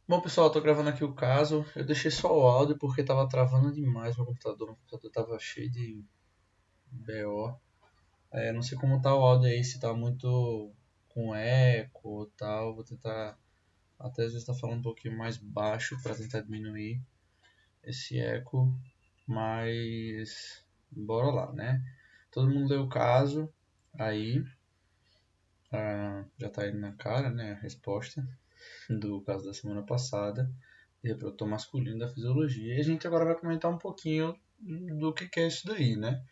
Bom, pessoal, eu tô gravando aqui o caso. Eu deixei só o áudio porque tava travando demais meu computador. Meu computador tava cheio de BO. Não sei como tá o áudio aí, se tá muito com eco ou tal. Vou tentar, até às vezes tá falando um pouquinho mais baixo pra tentar diminuir esse eco. Mas bora lá, né? Todo mundo leu o caso aí. Já tá aí na cara, né? A resposta do caso da semana passada, de reprodutor masculino da fisiologia. E a gente agora vai comentar um pouquinho do que é isso daí, né?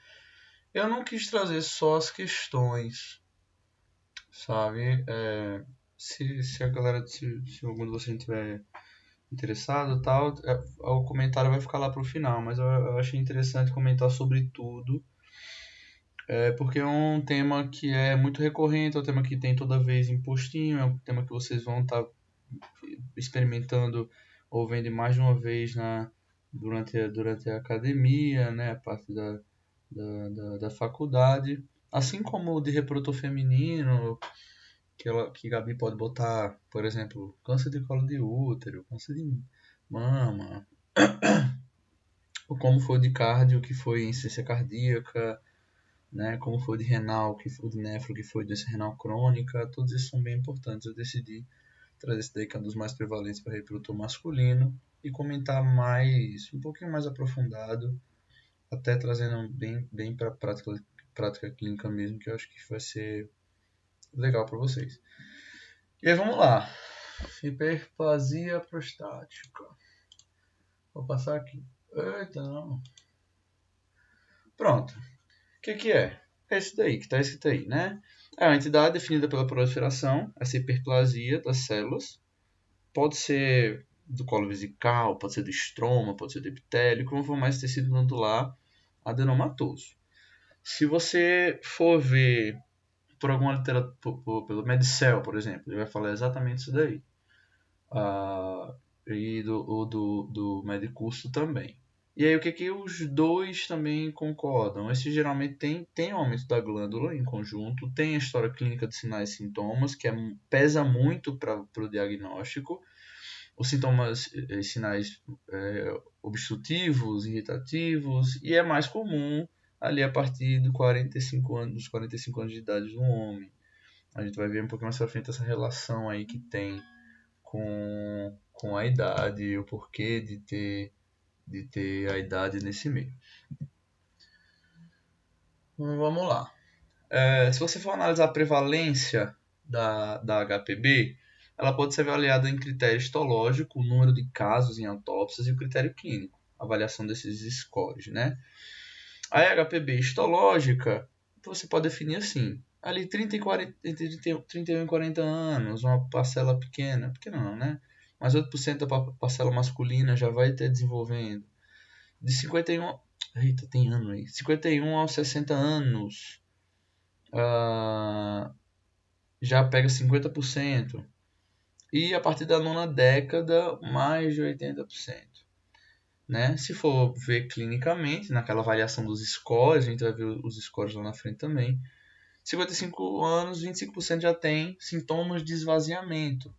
Eu não quis trazer só as questões, sabe? Se a galera, se algum de vocês estiver interessado tal, o comentário vai ficar lá pro final, mas eu achei interessante comentar sobre tudo, porque é um tema que é muito recorrente, é um tema que tem toda vez em postinho, é um tema que vocês vão estar experimentando ou vendo mais de uma vez durante a academia, né, a parte da faculdade, assim como o de reprodutor feminino, que Gabi pode botar, por exemplo, câncer de colo de útero, câncer de mama, ou como foi de cardio, que foi insuficiência cardíaca, né, como foi de renal, que foi de nefro, que foi doença renal crônica, todos esses são bem importantes. Eu decidi trazer esse daí que é um dos mais prevalentes para reprodutor masculino e comentar mais, um pouquinho mais aprofundado, até trazendo bem para prática clínica mesmo, que eu acho que vai ser legal para vocês. E aí vamos lá. Hiperplasia prostática. Vou passar aqui. Eita, não. Pronto. O que é? É isso daí que está escrito aí, né? É uma entidade definida pela proliferação, essa hiperplasia das células. Pode ser do colo vesical, pode ser do estroma, pode ser do epitélio, como for mais tecido nodular adenomatoso. Se você for ver por alguma literatura, pelo Medicel, por exemplo, ele vai falar exatamente isso daí. Ah, e do Medicurso também. E aí o que os dois também concordam? Esse geralmente tem um aumento da glândula em conjunto, tem a história clínica de sinais e sintomas, que pesa muito para o diagnóstico. Os sintomas e sinais obstrutivos, irritativos, e é mais comum ali a partir dos 45 anos de idade do homem. A gente vai ver um pouquinho mais pra frente essa relação aí que tem com a idade, o porquê de ter a idade nesse meio. Vamos lá. Se você for analisar a prevalência da HPB, ela pode ser avaliada em critério histológico, o número de casos em autópsias e o critério clínico, a avaliação desses scores, né? A HPB histológica, você pode definir assim, ali 30 e 40, entre 31 e 40 anos, uma parcela pequena não, né? Mas 8% da parcela masculina já vai ter desenvolvendo. De 51, eita, tem ano aí, 51 aos 60 anos, já pega 50%. E a partir da nona década, mais de 80%. Né? Se for ver clinicamente, naquela avaliação dos scores, a gente vai ver os scores lá na frente também. 55 anos, 25% já tem sintomas de esvaziamento.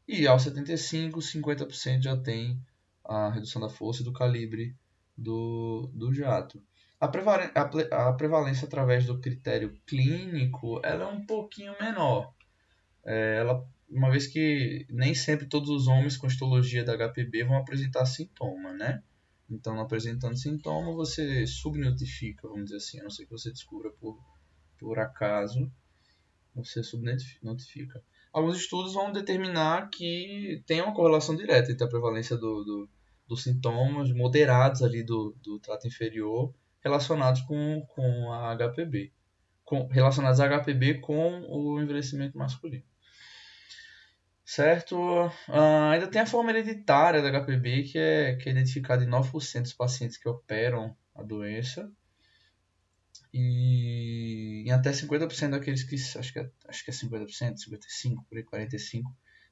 E aos 75, 50% já tem a redução da força e do calibre do jato. A prevalência através do critério clínico ela é um pouquinho menor. Uma vez que nem sempre todos os homens com histologia da HPB vão apresentar sintoma, né? Então, não apresentando sintoma, você subnotifica, vamos dizer assim, a não ser que você descubra por acaso, você subnotifica. Alguns estudos vão determinar que tem uma correlação direta entre a prevalência dos sintomas moderados ali do trato inferior relacionados com a HPB. Relacionados a HPB com o envelhecimento masculino. Certo? Ainda tem a forma hereditária da HPB, que é identificada em 9% dos pacientes que operam a doença. E em até 50% daqueles que. Acho que é 50%, 55%, por aí 45%,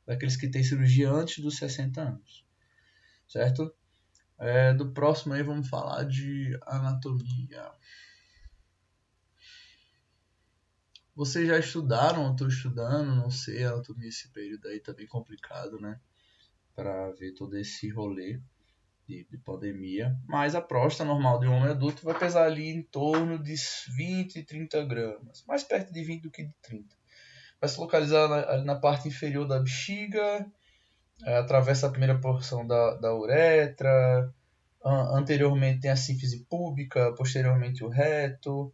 daqueles que têm cirurgia antes dos 60 anos. Certo? Do próximo aí vamos falar de anatomia. Vocês já estudaram ou estão estudando? Não sei, a anatomia esse período aí tá bem complicado, né? para ver todo esse rolê de podemia. Mas a próstata normal de um homem adulto vai pesar ali em torno de 20 e 30 gramas, mais perto de 20 do que de 30. Vai se localizar ali na parte inferior da bexiga, atravessa a primeira porção da uretra, anteriormente tem a sínfise púbica, posteriormente o reto,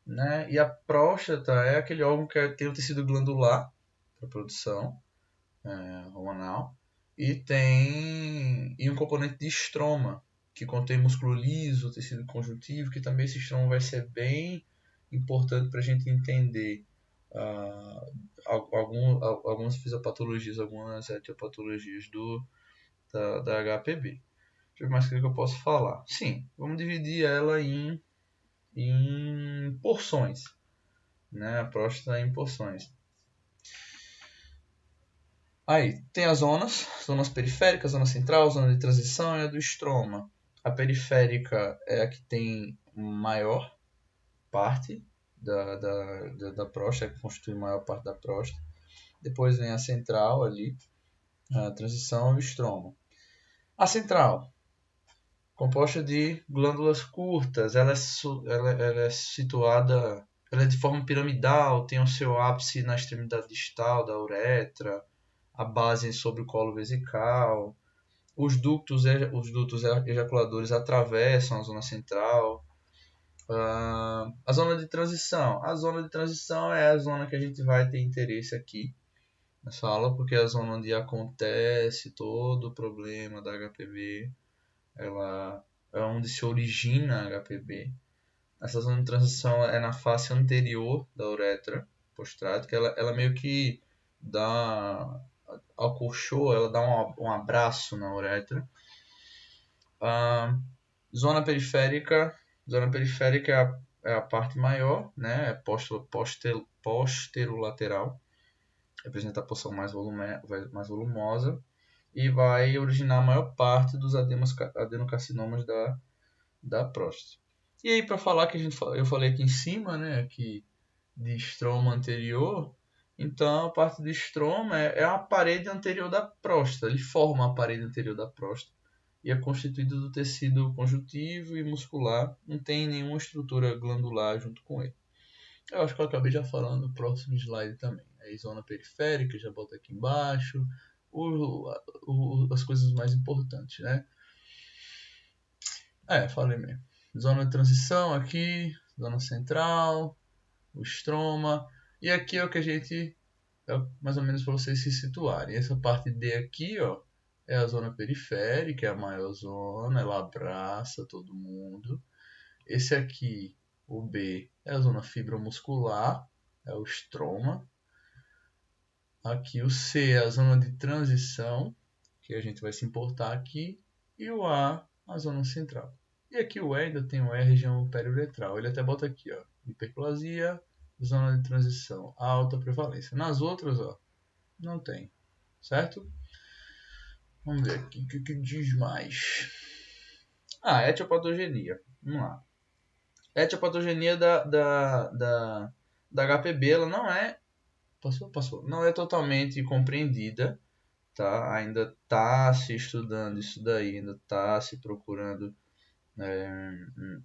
né? E a próstata é aquele órgão que tem o tecido glandular para produção hormonal e tem um componente de estroma que contém músculo liso, tecido conjuntivo, que também esse estroma vai ser bem importante para a gente entender algumas fisiopatologias, algumas etiopatologias da HPV. Deixa eu ver mais o que eu posso falar. Sim, vamos dividir ela em porções, né? A próstata em porções. Aí, tem as zonas periféricas, zona central, zona de transição e a do estroma. A periférica é a que tem maior parte da próstata, que constitui a maior parte da próstata. Depois vem a central ali, a transição e o estroma. A central, composta de glândulas curtas, ela é situada, ela é de forma piramidal, tem o seu ápice na extremidade distal da uretra, a base sobre o colo vesical. Os ductos ejaculadores atravessam a zona central. A zona de transição. A zona de transição é a zona que a gente vai ter interesse aqui nessa aula, porque é a zona onde acontece todo o problema da HPV. Ela é onde se origina a HPV. Essa zona de transição é na face anterior da uretra postrática. Ela meio que dá acolchoa, ela dá um abraço na uretra. Zona periférica é a parte maior, né? É posterolateral, representa a porção mais volumosa e vai originar a maior parte dos adenocarcinomas da próstata. E aí, para falar que eu falei aqui em cima, né, aqui de estroma anterior, então a parte do estroma é a parede anterior da próstata, ele forma a parede anterior da próstata e é constituído do tecido conjuntivo e muscular, não tem nenhuma estrutura glandular junto com ele. Eu acho que eu acabei já falando no próximo slide também. Aí zona periférica, já bota aqui embaixo, as coisas mais importantes, né? Falei mesmo. Zona de transição aqui, zona central, o estroma. E aqui é o que a gente, mais ou menos para vocês se situarem. Essa parte D aqui, ó, é a zona periférica, é a maior zona, ela abraça todo mundo. Esse aqui, o B, é a zona fibromuscular, é o estroma. Aqui o C é a zona de transição, que a gente vai se importar aqui. E o A, a zona central. E aqui o E ainda tem o E, região periuretral. Ele até bota aqui, ó, hiperplasia, zona de transição, alta prevalência. Nas outras, ó, não tem, certo? Vamos ver aqui o que diz mais. Etiopatogenia. Vamos lá. Etiopatogenia da HPB, ela não é... Passou. Não é totalmente compreendida, tá? Ainda está se estudando isso daí, ainda está se procurando,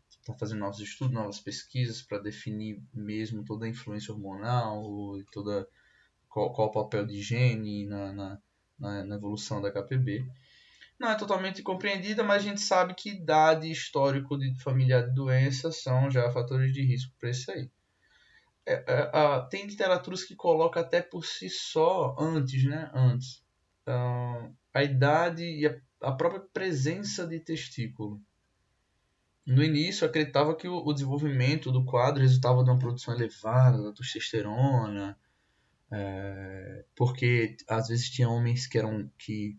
está fazendo novos estudos, novas pesquisas para definir mesmo toda a influência hormonal, qual o papel de gene na evolução da HPB. Não é totalmente compreendida, mas a gente sabe que idade e histórico de familiar de doença são já fatores de risco para isso aí. Tem literaturas que colocam até por si só antes, né? A idade e a própria presença de testículo. No início, acreditava que o desenvolvimento do quadro resultava de uma produção elevada da testosterona, porque às vezes tinha homens que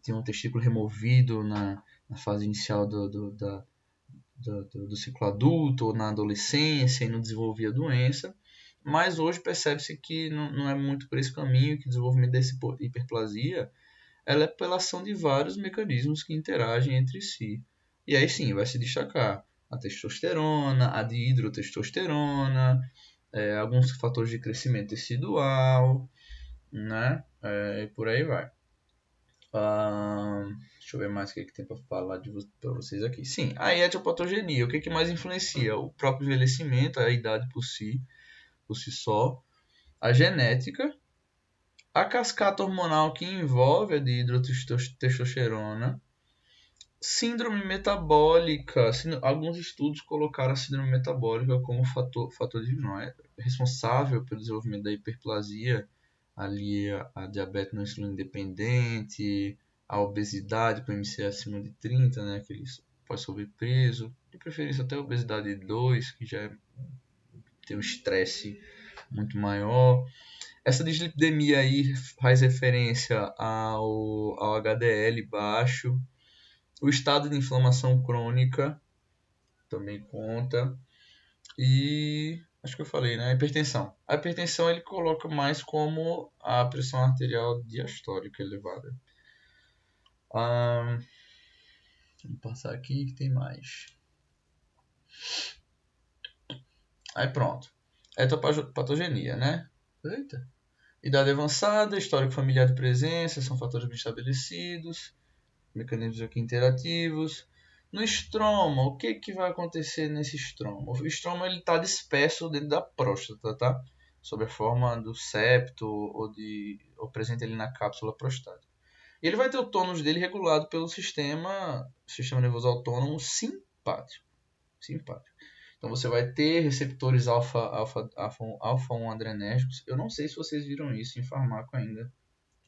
tinham um testículo removido na fase inicial do ciclo adulto ou na adolescência e não desenvolvia a doença. Mas hoje percebe-se que não é muito por esse caminho, que o desenvolvimento dessa hiperplasia ela é pela ação de vários mecanismos que interagem entre si. E aí sim, vai se destacar a testosterona, a dihidrotestosterona, alguns fatores de crescimento tecidual, né? E por aí vai. Deixa eu ver mais o que tem para falar para vocês aqui. Sim, a etiopatogenia. O que mais influencia? O próprio envelhecimento, a idade por si só, a genética, a cascata hormonal que envolve a dihidrotestosterona, síndrome metabólica. Alguns estudos colocaram a síndrome metabólica como fator de não é responsável pelo desenvolvimento da hiperplasia, ali a diabetes não insulina independente, a obesidade com IMC acima de 30, né, aquele pós-sobrepeso, de preferência até a obesidade 2, que já tem um estresse muito maior. Essa dislipidemia aí faz referência ao HDL baixo. O estado de inflamação crônica também conta. E acho que eu falei, né? A hipertensão. A hipertensão ele coloca mais como a pressão arterial diastólica elevada. Vamos passar aqui que tem mais. Aí pronto. Etopatogenia, né? Eita. Idade avançada, histórico familiar de presença, são fatores bem estabelecidos, mecanismos aqui interativos. No estroma, o que vai acontecer nesse estroma? O estroma está disperso dentro da próstata, tá? Sob a forma do septo ou presente ali na cápsula prostática. E ele vai ter o tônus dele regulado pelo sistema nervoso autônomo simpático. Então você vai ter receptores alfa-1 adrenérgicos. Eu não sei se vocês viram isso em farmaco ainda.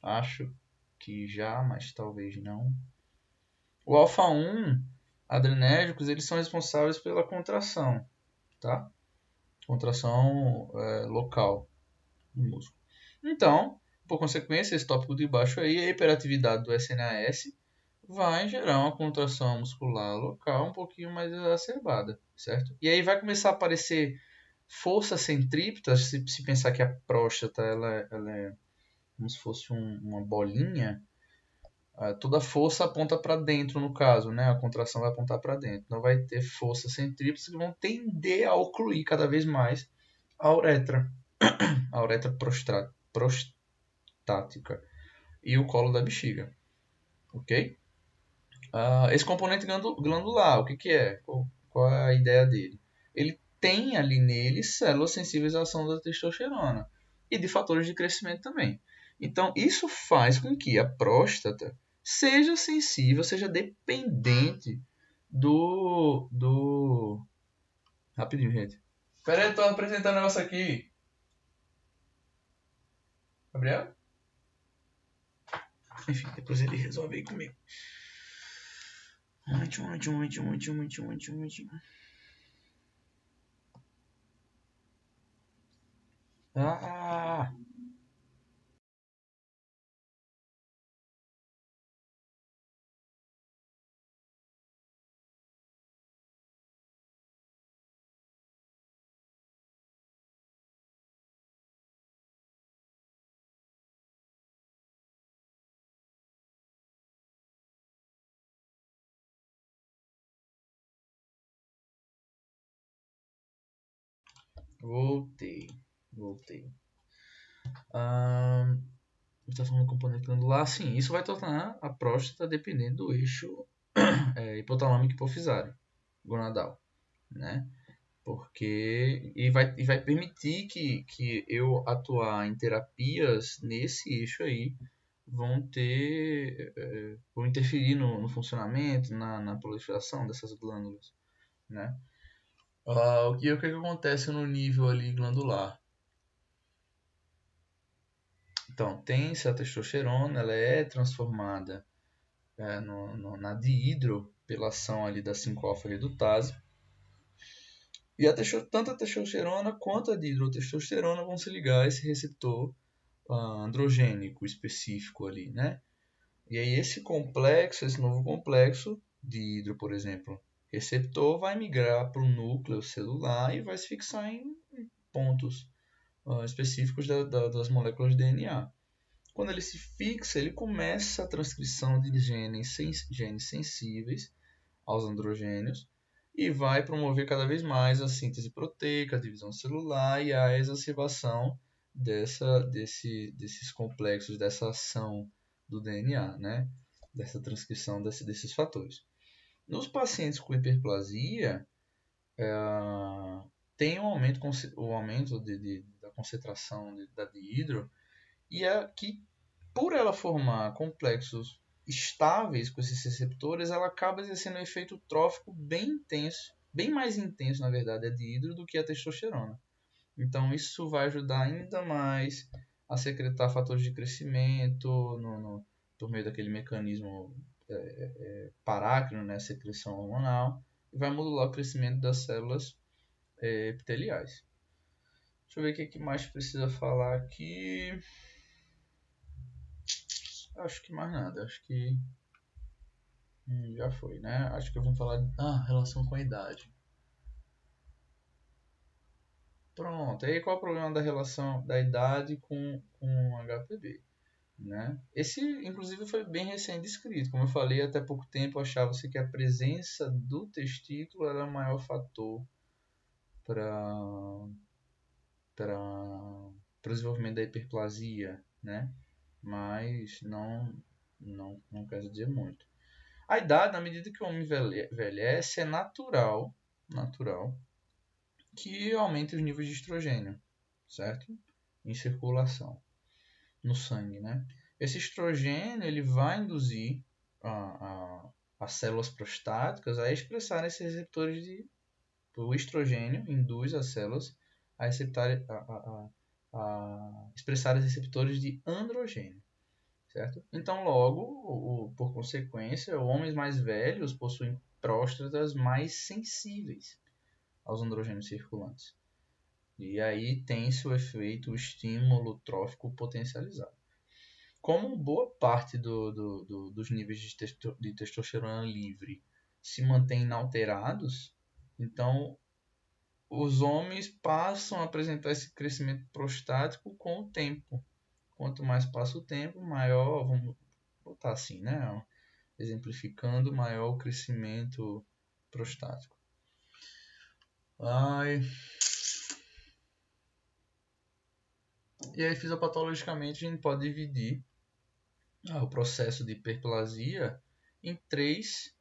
Acho que já, mas talvez não. O alfa-1 adrenérgicos, eles são responsáveis pela contração, tá? Contração local do músculo. Então, por consequência, esse tópico de baixo aí, a hiperatividade do SNAS vai gerar uma contração muscular local um pouquinho mais exacerbada, certo? E aí vai começar a aparecer forças centrípetas, se pensar que a próstata ela é como se fosse uma bolinha, toda a força aponta para dentro, no caso, né? A contração vai apontar para dentro. Então vai ter forças centrípetas que vão tender a ocluir cada vez mais a uretra prostática e o colo da bexiga, ok? Esse componente glandular, o que é? Qual é a ideia dele? Ele tem ali nele células sensíveis à ação da testosterona e de fatores de crescimento também. Então, isso faz com que a próstata seja sensível, seja dependente do... Rapidinho, gente. Pera aí, tô apresentando um negócio aqui. Gabriel? Enfim, depois ele resolve aí comigo. Um momentinho. Ah! Voltei. Está falando do componente glandular, sim, isso vai tornar a próstata dependendo do eixo hipotalâmico hipofisário, gonadal, né? Porque vai permitir que eu atuar em terapias nesse eixo aí vão interferir no funcionamento, na proliferação dessas glândulas, né? O que acontece no nível ali glandular? Então, tem-se a testosterona, ela é transformada na dihidro pela ação ali da 5-alfa-redutase. E tanto a testosterona quanto a dihidrotestosterona vão se ligar a esse receptor androgênico específico ali, né? E aí esse novo complexo dihidro, por exemplo, receptor, vai migrar para o núcleo celular e vai se fixar em pontos específicos das moléculas de DNA. Quando ele se fixa, ele começa a transcrição de genes sensíveis aos androgênios e vai promover cada vez mais a síntese proteica, a divisão celular e a exacerbação desses complexos, dessa ação do DNA, né? Dessa transcrição desses fatores. Nos pacientes com hiperplasia, tem um aumento da concentração da dihidro, e é que, por ela formar complexos estáveis com esses receptores, ela acaba exercendo um efeito trófico bem intenso, bem mais intenso, na verdade, a dihidro do que a testosterona. Então, isso vai ajudar ainda mais a secretar fatores de crescimento por meio daquele mecanismo parácrino, né, secreção hormonal, e vai modular o crescimento das células epiteliais. Deixa eu ver o que mais precisa falar aqui. Acho que mais nada. Acho que já foi, né? Acho que eu vou falar relação com a idade. Pronto. Aí qual é o problema da relação da idade com HPV? Né? Esse, inclusive, foi bem recém descrito. Como eu falei, até pouco tempo achava-se que a presença do testículo era o maior fator para o desenvolvimento da hiperplasia, né? Mas não quer dizer muito. A idade, na medida que o homem envelhece, é natural que aumente os níveis de estrogênio, certo? Em circulação, no sangue, né? Esse estrogênio ele vai induzir as células prostáticas a expressarem esses receptores de... O estrogênio induz as células a expressar os receptores de androgênio, certo? Então, logo, por consequência, homens mais velhos possuem próstatas mais sensíveis aos androgênios circulantes. E aí tem-se o efeito, o estímulo trófico potencializado. Como boa parte dos níveis de testosterona livre se mantém inalterados, então os homens passam a apresentar esse crescimento prostático com o tempo. Quanto mais passa o tempo, maior, vamos botar assim, né? Exemplificando, maior o crescimento prostático. E aí, fisiopatologicamente, a gente pode dividir o processo de hiperplasia em três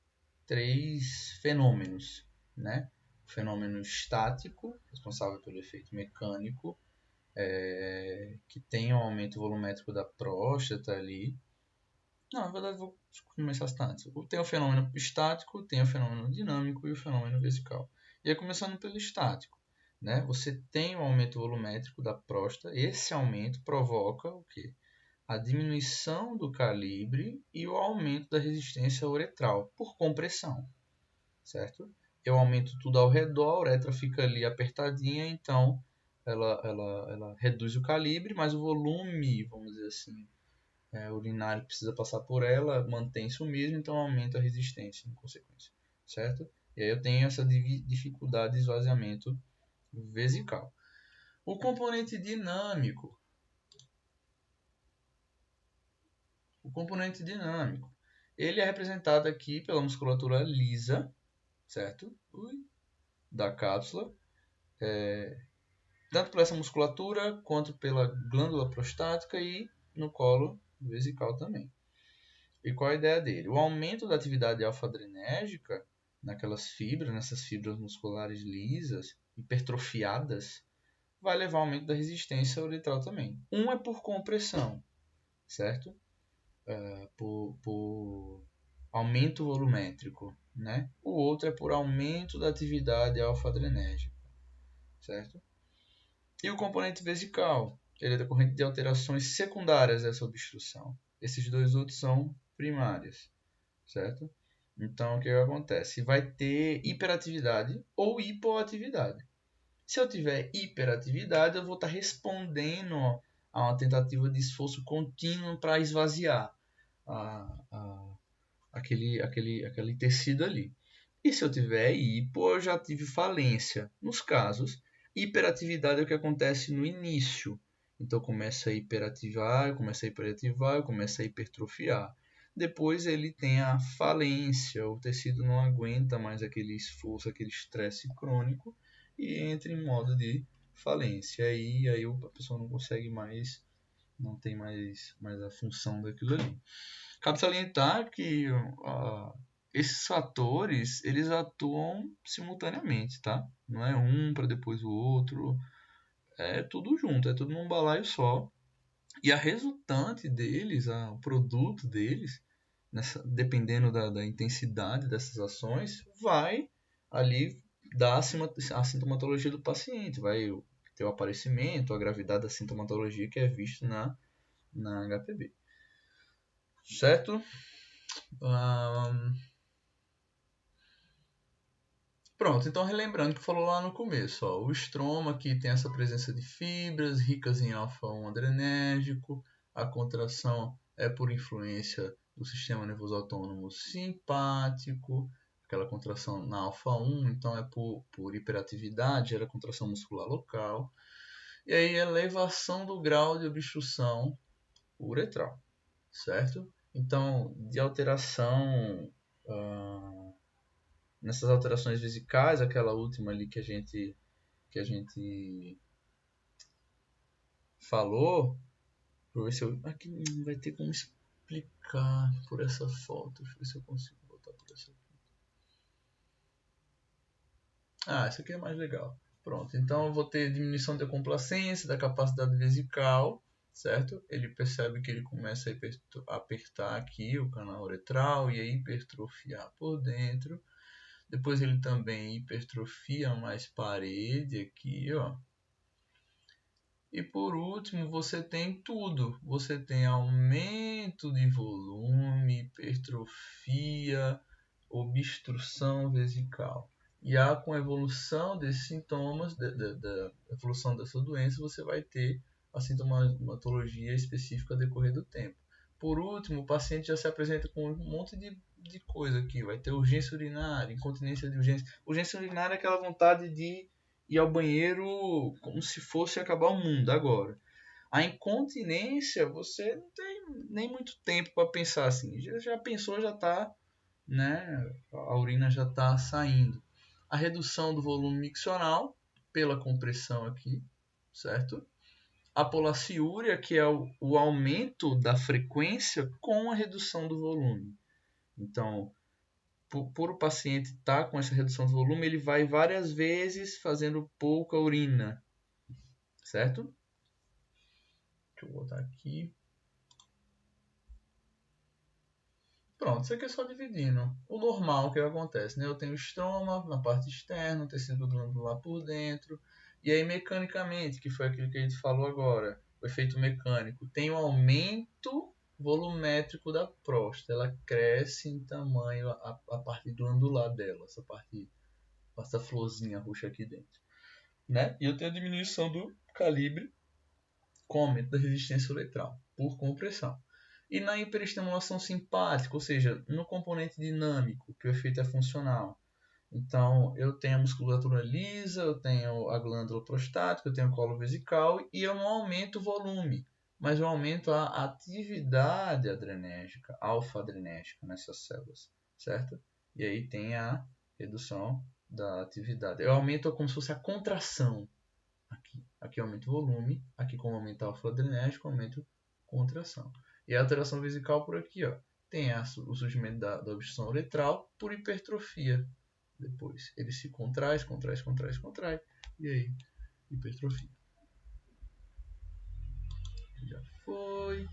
fenômenos, né? O fenômeno estático, responsável pelo efeito mecânico, que tem um aumento volumétrico da próstata ali. Não, na verdade, vou começar antes. Tem o fenômeno estático, tem o fenômeno dinâmico e o fenômeno vesical. E aí, começando pelo estático, né? Você tem um aumento volumétrico da próstata. Esse aumento provoca o quê? A diminuição do calibre e o aumento da resistência uretral por compressão, certo? Eu aumento tudo ao redor, a uretra fica ali apertadinha, então ela reduz o calibre, mas o volume, vamos dizer assim, urinário que precisa passar por ela mantém-se o mesmo, então aumenta a resistência em consequência, certo? E aí eu tenho essa dificuldade de esvaziamento vesical. O componente dinâmico. Ele é representado aqui pela musculatura lisa, certo? Da cápsula. Tanto por essa musculatura quanto pela glândula prostática e no colo vesical também. E qual a ideia dele? O aumento da atividade alfa-adrenérgica nessas fibras musculares lisas, hipertrofiadas, vai levar ao aumento da resistência uretral também. Um é por compressão, certo? Por aumento volumétrico, né? O outro é por aumento da atividade alfa-adrenérgica, certo? E o componente vesical, ele é decorrente de alterações secundárias dessa obstrução. Esses dois outros são primárias, certo? Então, o que acontece? Vai ter hiperatividade ou hipoatividade. Se eu tiver hiperatividade, eu vou estar respondendo a uma tentativa de esforço contínuo para esvaziar aquele tecido ali. E se eu tiver hipo, eu já tive falência. Nos casos, hiperatividade é o que acontece no início. Então começa a hiperativar, começa a hipertrofiar. Depois ele tem a falência, o tecido não aguenta mais aquele esforço, aquele estresse crônico e entra em modo de falência. Aí a pessoa não consegue mais não tem mais a função daquilo ali. Cabe salientar que esses fatores, eles atuam simultaneamente, tá? Não é um para depois o outro, é tudo junto, é tudo num balaio só. E a resultante deles, o produto deles, dependendo da intensidade dessas ações, vai ali dar a sintomatologia do paciente, vai ter o aparecimento, a gravidade da sintomatologia que é visto na HPB. Certo? Pronto, então relembrando que falou lá no começo, ó, o estroma aqui tem essa presença de fibras ricas em alfa-1 adrenérgico, a contração é por influência do sistema nervoso autônomo simpático, aquela contração na alfa-1, então é por hiperatividade, gera contração muscular local, e aí elevação do grau de obstrução uretral, certo? Então, de alteração nessas alterações vesicais, aquela última ali que a gente falou, vou ver se eu, aqui não vai ter como explicar por essa foto, deixa eu ver se eu consigo botar por essa aqui. Essa aqui é mais legal. Pronto, então eu vou ter diminuição da complacência, da capacidade vesical, certo? Ele percebe que ele começa a apertar aqui o canal uretral e a hipertrofiar por dentro. Depois ele também hipertrofia mais parede aqui, ó. E por último, você tem tudo. Você tem aumento de volume, hipertrofia, obstrução vesical. E com a evolução desses sintomas, da evolução dessa doença, você vai ter a sintomatologia específica a decorrer do tempo. Por último, o paciente já se apresenta com um monte de coisa aqui. Vai ter urgência urinária, incontinência de urgência. Urgência urinária é aquela vontade de ir ao banheiro como se fosse acabar o mundo agora. A incontinência, você não tem nem muito tempo para pensar assim. Já pensou, já está, né? A urina já está saindo. A redução do volume miccional pela compressão aqui, certo? A polaciúria, que é o aumento da frequência com a redução do volume. Então, por o paciente estar com essa redução do volume, ele vai várias vezes fazendo pouca urina, certo? Deixa eu botar aqui. Pronto, isso aqui é só dividindo. O normal que acontece, né? Eu tenho estroma na parte externa, tecido glandular por dentro. E aí, mecanicamente, que foi aquilo que a gente falou agora, o efeito mecânico, tem um aumento volumétrico da próstata. Ela cresce em tamanho, a parte glandular dela, essa florzinha roxa aqui dentro. Né? E eu tenho a diminuição do calibre com aumento da resistência uretral por compressão. E na hiperestimulação simpática, ou seja, no componente dinâmico, que o efeito é funcional. Então, eu tenho a musculatura lisa, eu tenho a glândula prostática, eu tenho o colo vesical e eu não aumento o volume, mas eu aumento a atividade adrenérgica, alfa-adrenérgica nessas células, certo? E aí tem a redução da atividade. Eu aumento como se fosse a contração aqui. Aqui aumenta o volume, aqui como aumenta o alfa-adrenérgico, aumenta a contração. E a alteração vesical por aqui, ó, tem o surgimento da obstrução uretral por hipertrofia. Depois ele se contrai, e aí hipertrofia. Já foi.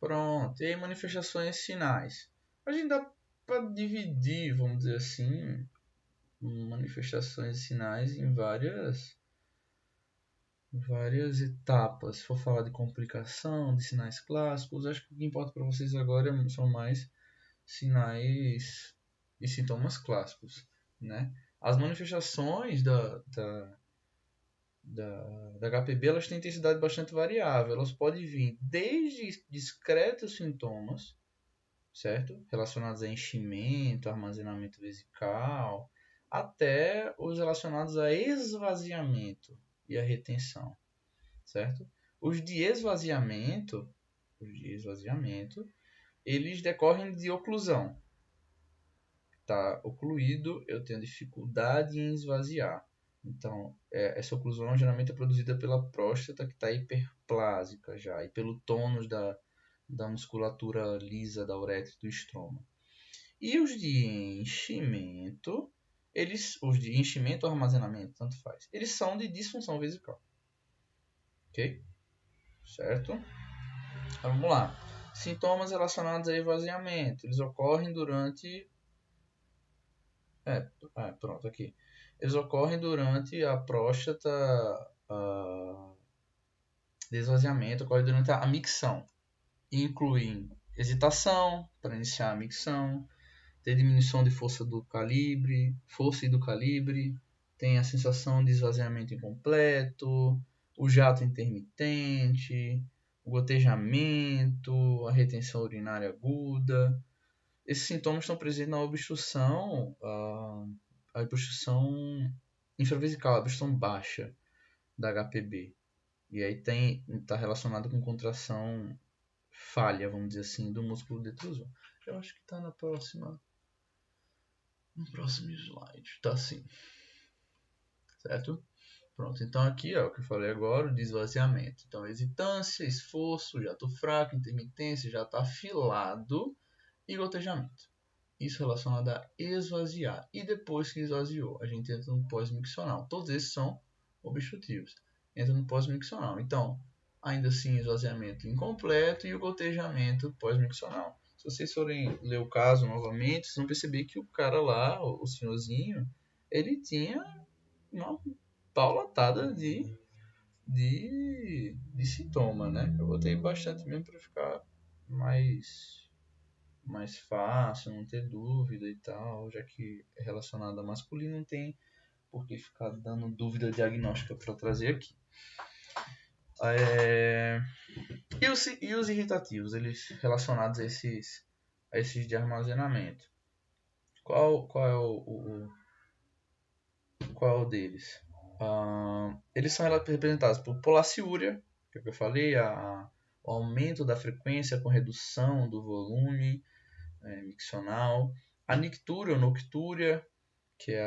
Pronto. E aí manifestações sinais. A gente dá para dividir, vamos dizer assim, manifestações e sinais em várias etapas. Se for falar de complicação, de sinais clássicos, acho que o que importa para vocês agora são mais sinais e sintomas clássicos, né? As manifestações da HPB elas têm intensidade bastante variável. Elas podem vir desde discretos sintomas, certo? Relacionados a enchimento, armazenamento vesical, até os relacionados a esvaziamento e a retenção, certo? Os de esvaziamento, eles decorrem de oclusão. Tá ocluído, eu tenho dificuldade em esvaziar. Então, essa oclusão geralmente é produzida pela próstata que está hiperplásica já e pelo tônus da musculatura lisa da uretra e do estroma. E os de enchimento, os de enchimento ou armazenamento, tanto faz, eles são de disfunção vesical. Ok? Certo? Então, vamos lá. Sintomas relacionados a esvaziamento. Eles ocorrem durante... pronto, aqui. Eles ocorrem durante a próstata... de esvaziamento ocorre durante a micção. Incluem hesitação para iniciar a micção, tem diminuição de força e do calibre, tem a sensação de esvaziamento incompleto, o jato intermitente, o gotejamento, a retenção urinária aguda. Esses sintomas estão presentes na obstrução, a obstrução infravesical, a obstrução baixa da HPB. E aí está relacionado com contração falha, vamos dizer assim, do músculo detrusor. Eu acho que está no próximo slide. Tá assim. Certo? Pronto, então aqui ó, o que eu falei agora, o desvaziamento. Então, hesitância, esforço, jato fraco, intermitência, jato afilado e gotejamento. Isso relacionado a esvaziar. E depois que esvaziou, a gente entra no pós-miccional. Todos esses são obstrutivos. Entra no pós-miccional. Então, ainda assim, esvaziamento incompleto e o gotejamento pós-miccional. Se vocês forem ler o caso novamente, vocês vão perceber que o cara lá, o senhorzinho, ele tinha uma paulatada de sintoma, né? Eu botei bastante mesmo para ficar mais fácil, não ter dúvida e tal, já que é relacionado a masculino, não tem por que ficar dando dúvida diagnóstica para trazer aqui. E os irritativos, eles relacionados a esses de armazenamento. Qual é o deles? Eles são representados por polaciúria, que é o que eu falei, o aumento da frequência com redução do volume miccional, a nictúria ou noctúria, que é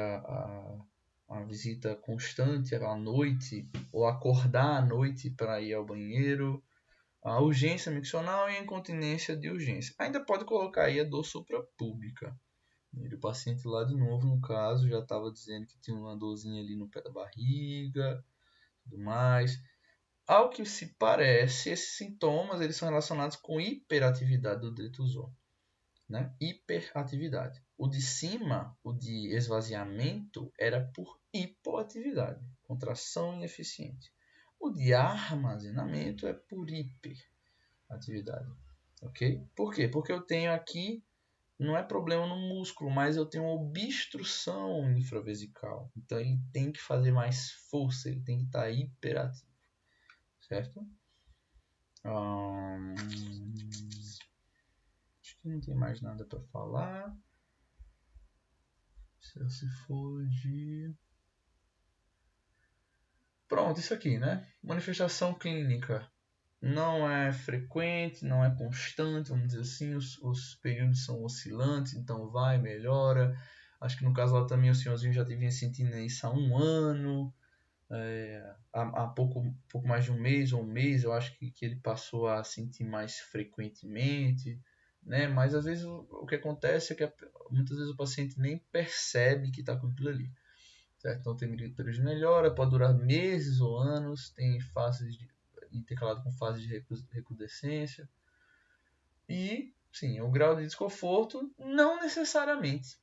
a visita constante à noite, ou acordar à noite para ir ao banheiro, a urgência miccional e a incontinência de urgência. Ainda pode colocar aí a dor suprapúbica. O paciente lá de novo, no caso, já estava dizendo que tinha uma dorzinha ali no pé da barriga, tudo mais. Ao que se parece, esses sintomas eles são relacionados com hiperatividade do detrusor. Né? Hiperatividade. O de cima, o de esvaziamento, era por hipoatividade, contração ineficiente. O de armazenamento é por hiperatividade. Ok? Por quê? Porque eu tenho aqui, não é problema no músculo, mas eu tenho uma obstrução infravesical. Então ele tem que fazer mais força, ele tem que estar hiperativo. Certo? Acho que não tem mais nada para falar. Se for de... Pronto, isso aqui, né? Manifestação clínica. Não é frequente, não é constante, vamos dizer assim. Os períodos são oscilantes, então vai, melhora. Acho que no caso lá também o senhorzinho já vinha sentindo isso há um ano. Há pouco mais de um mês ou um mês, eu acho que ele passou a sentir mais frequentemente. Né? Mas às vezes o que acontece é que muitas vezes o paciente nem percebe que está com aquilo ali. Certo? Então tem período de melhora, pode durar meses ou anos, tem fases intercalado com fases de recrudescência. E, sim, o grau de desconforto não necessariamente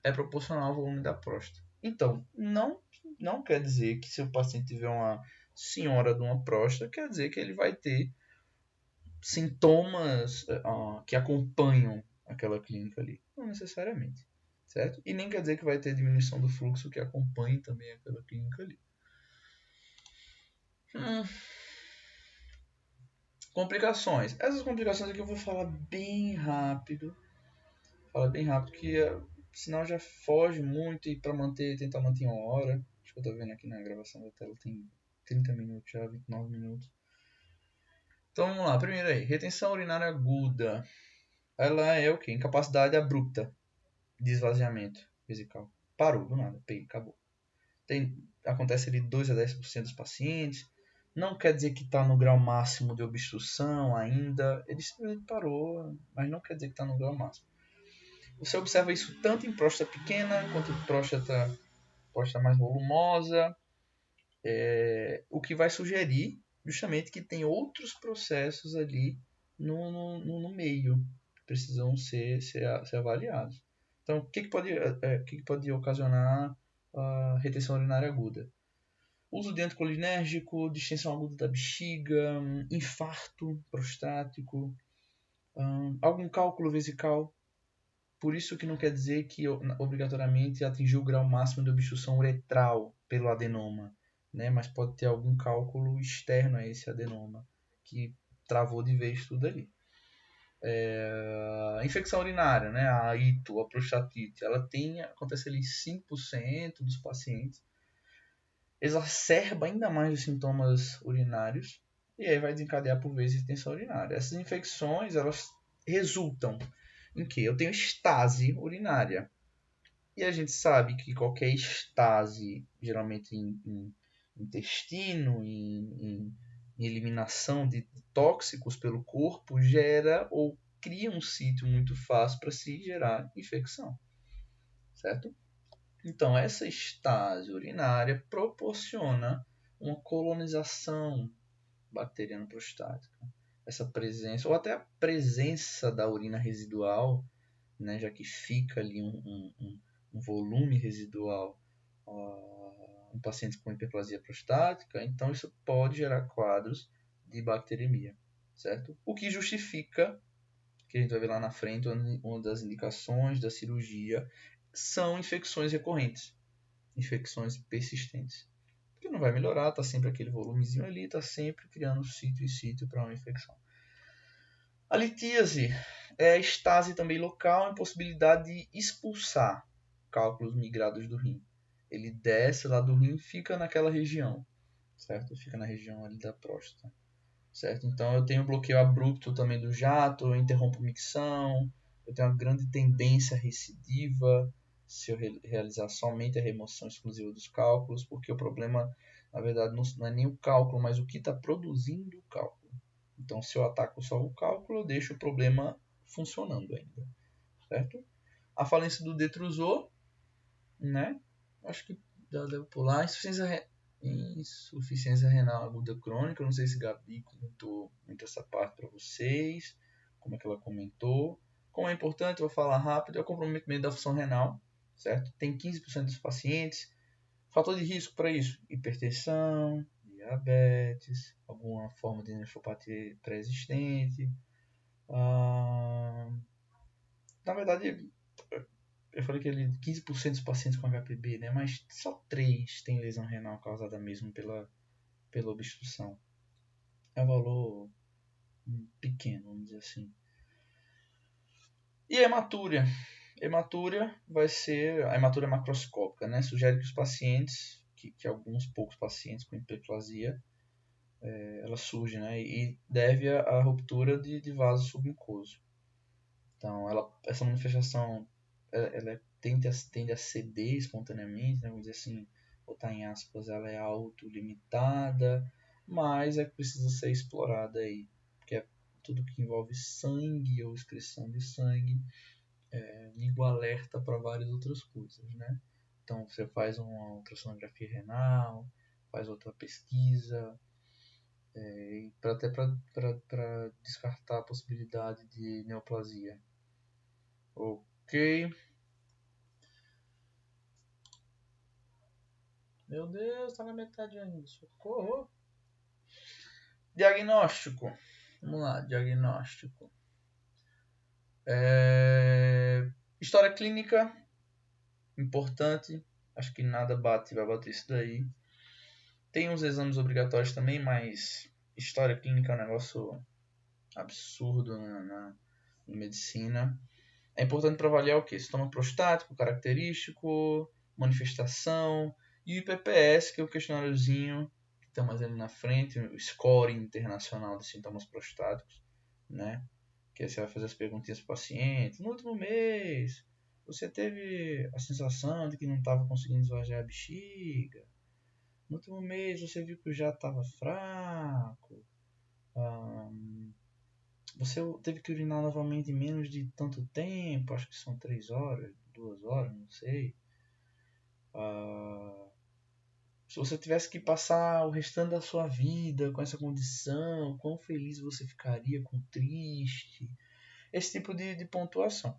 é proporcional ao volume da próstata. Então, não quer dizer que se o paciente tiver uma senhora de uma próstata, quer dizer que ele vai ter sintomas que acompanham aquela clínica ali. Não necessariamente. Certo? E nem quer dizer que vai ter diminuição do fluxo que acompanhe também aquela clínica ali. Complicações. Essas complicações aqui eu vou falar bem rápido. Que senão já foge muito e para tentar manter uma hora. Acho que eu tô vendo aqui na gravação da tela tem 30 minutos já, 29 minutos. Então vamos lá, primeiro aí, retenção urinária aguda. Ela é o quê? Incapacidade abrupta de esvaziamento vesical. Parou do nada, acabou. Tem acontece ali 2 a 10% dos pacientes. Não quer dizer que está no grau máximo de obstrução ainda. Ele simplesmente parou, mas não quer dizer que está no grau máximo. Você observa isso tanto em próstata pequena quanto em próstata mais volumosa, o que vai sugerir justamente que tem outros processos ali no meio que precisam ser avaliados. Então, o que pode ocasionar a retenção urinária aguda? Uso de anticolinérgico, distensão aguda da bexiga, infarto prostático, algum cálculo vesical. Por isso que não quer dizer que obrigatoriamente atingiu o grau máximo de obstrução uretral pelo adenoma, né? Mas pode ter algum cálculo externo a esse adenoma que travou de vez tudo ali. A infecção urinária, né? A ito, a prostatite, acontece ali em 5% dos pacientes, exacerba ainda mais os sintomas urinários e aí vai desencadear por vezes retenção urinária. Essas infecções, elas resultam em que eu tenho estase urinária. E a gente sabe que qualquer estase, geralmente em intestino, em eliminação de tóxicos pelo corpo, gera ou cria um sítio muito fácil para se gerar infecção, certo? Então, essa estase urinária proporciona uma colonização bacteriana prostática. Essa presença, ou até a presença da urina residual, né, já que fica ali um volume residual em pacientes com hiperplasia prostática, então isso pode gerar quadros de bacteremia, certo? O que justifica, que a gente vai ver lá na frente, uma das indicações da cirurgia são infecções recorrentes, infecções persistentes. Porque não vai melhorar, está sempre aquele volumezinho ali, está sempre criando sítio e sítio para uma infecção. A litíase é a estase também local, a impossibilidade de expulsar cálculos migrados do rim. Ele desce lá do rim e fica naquela região, certo? Fica na região ali da próstata, certo? Então eu tenho bloqueio abrupto também do jato, eu interrompo micção, eu tenho uma grande tendência recidiva se eu realizar somente a remoção exclusiva dos cálculos, porque o problema, na verdade, não é nem o cálculo, mas o que está produzindo o cálculo. Então, se eu ataco só o cálculo, eu deixo o problema funcionando ainda, certo? A falência do detrusor, né? Acho que já devo pular. Insuficiência renal aguda crônica. Eu não sei se Gabi comentou muito essa parte para vocês, como é que ela comentou. Como é importante, eu vou falar rápido, é o comprometimento da função renal, certo? Tem 15% dos pacientes. Fator de risco para isso: hipertensão, diabetes, alguma forma de nefropatia pré-existente. Na verdade, eu falei que 15% dos pacientes com HPB, né? Mas só 3 têm lesão renal causada mesmo pela obstrução. É um valor pequeno, vamos dizer assim. E a hematúria? Hematúria vai ser a hematúria macroscópica, né? Sugere que os pacientes, que alguns poucos pacientes com hiperplasia, ela surge, né? E deve à ruptura de vaso submucoso. Então, essa manifestação ela tende a ceder espontaneamente, né? Vamos dizer assim, botar em aspas, ela é autolimitada, mas é que precisa ser explorada aí, porque é tudo que envolve sangue ou excreção de sangue, liga o alerta para várias outras coisas, né? Então, você faz uma ultrassonografia renal, faz outra pesquisa, até para descartar a possibilidade de neoplasia. Ok. Meu Deus, tá na metade ainda. Socorro. Diagnóstico. Vamos lá, diagnóstico. História clínica. Importante. Acho que nada vai bater isso daí. Tem uns exames obrigatórios também, mas história clínica é um negócio absurdo na medicina. É importante para avaliar o que? Sintoma prostático, característico, manifestação e o IPPS, que é o questionáriozinho que está mais ali na frente, o score internacional de sintomas prostáticos, né? Que aí você vai fazer as perguntinhas para o paciente. No último mês, você teve a sensação de que não estava conseguindo esvaziar a bexiga? No último mês você viu que o jato estava fraco. Você teve que urinar novamente em menos de tanto tempo. Acho que são 3 horas, 2 horas, não sei. Se você tivesse que passar o restante da sua vida com essa condição, quão feliz você ficaria, quão triste. Esse tipo de pontuação.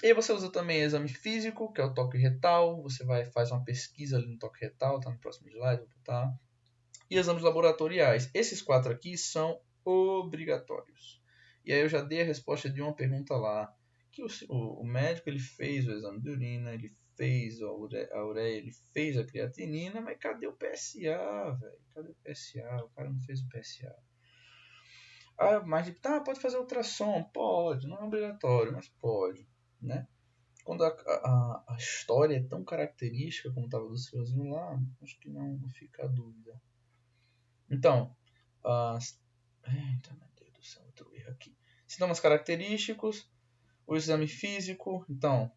E aí você usa também exame físico, que é o toque retal. Você faz uma pesquisa ali no toque retal, tá no próximo slide, vou botar. E exames laboratoriais. Esses 4 aqui são obrigatórios. E aí eu já dei a resposta de uma pergunta lá, que o médico ele fez o exame de urina, ele fez a ureia, ele fez a creatinina, mas cadê o PSA, velho? Cadê o PSA? O cara não fez o PSA. Mas pode fazer ultrassom? Pode, não é obrigatório, mas pode, né? Quando a história é tão característica como estava do senhorzinho lá, acho que não fica a dúvida. Então, eita, meu Deus do céu, outro erro aqui. Sintomas característicos, o exame físico, então,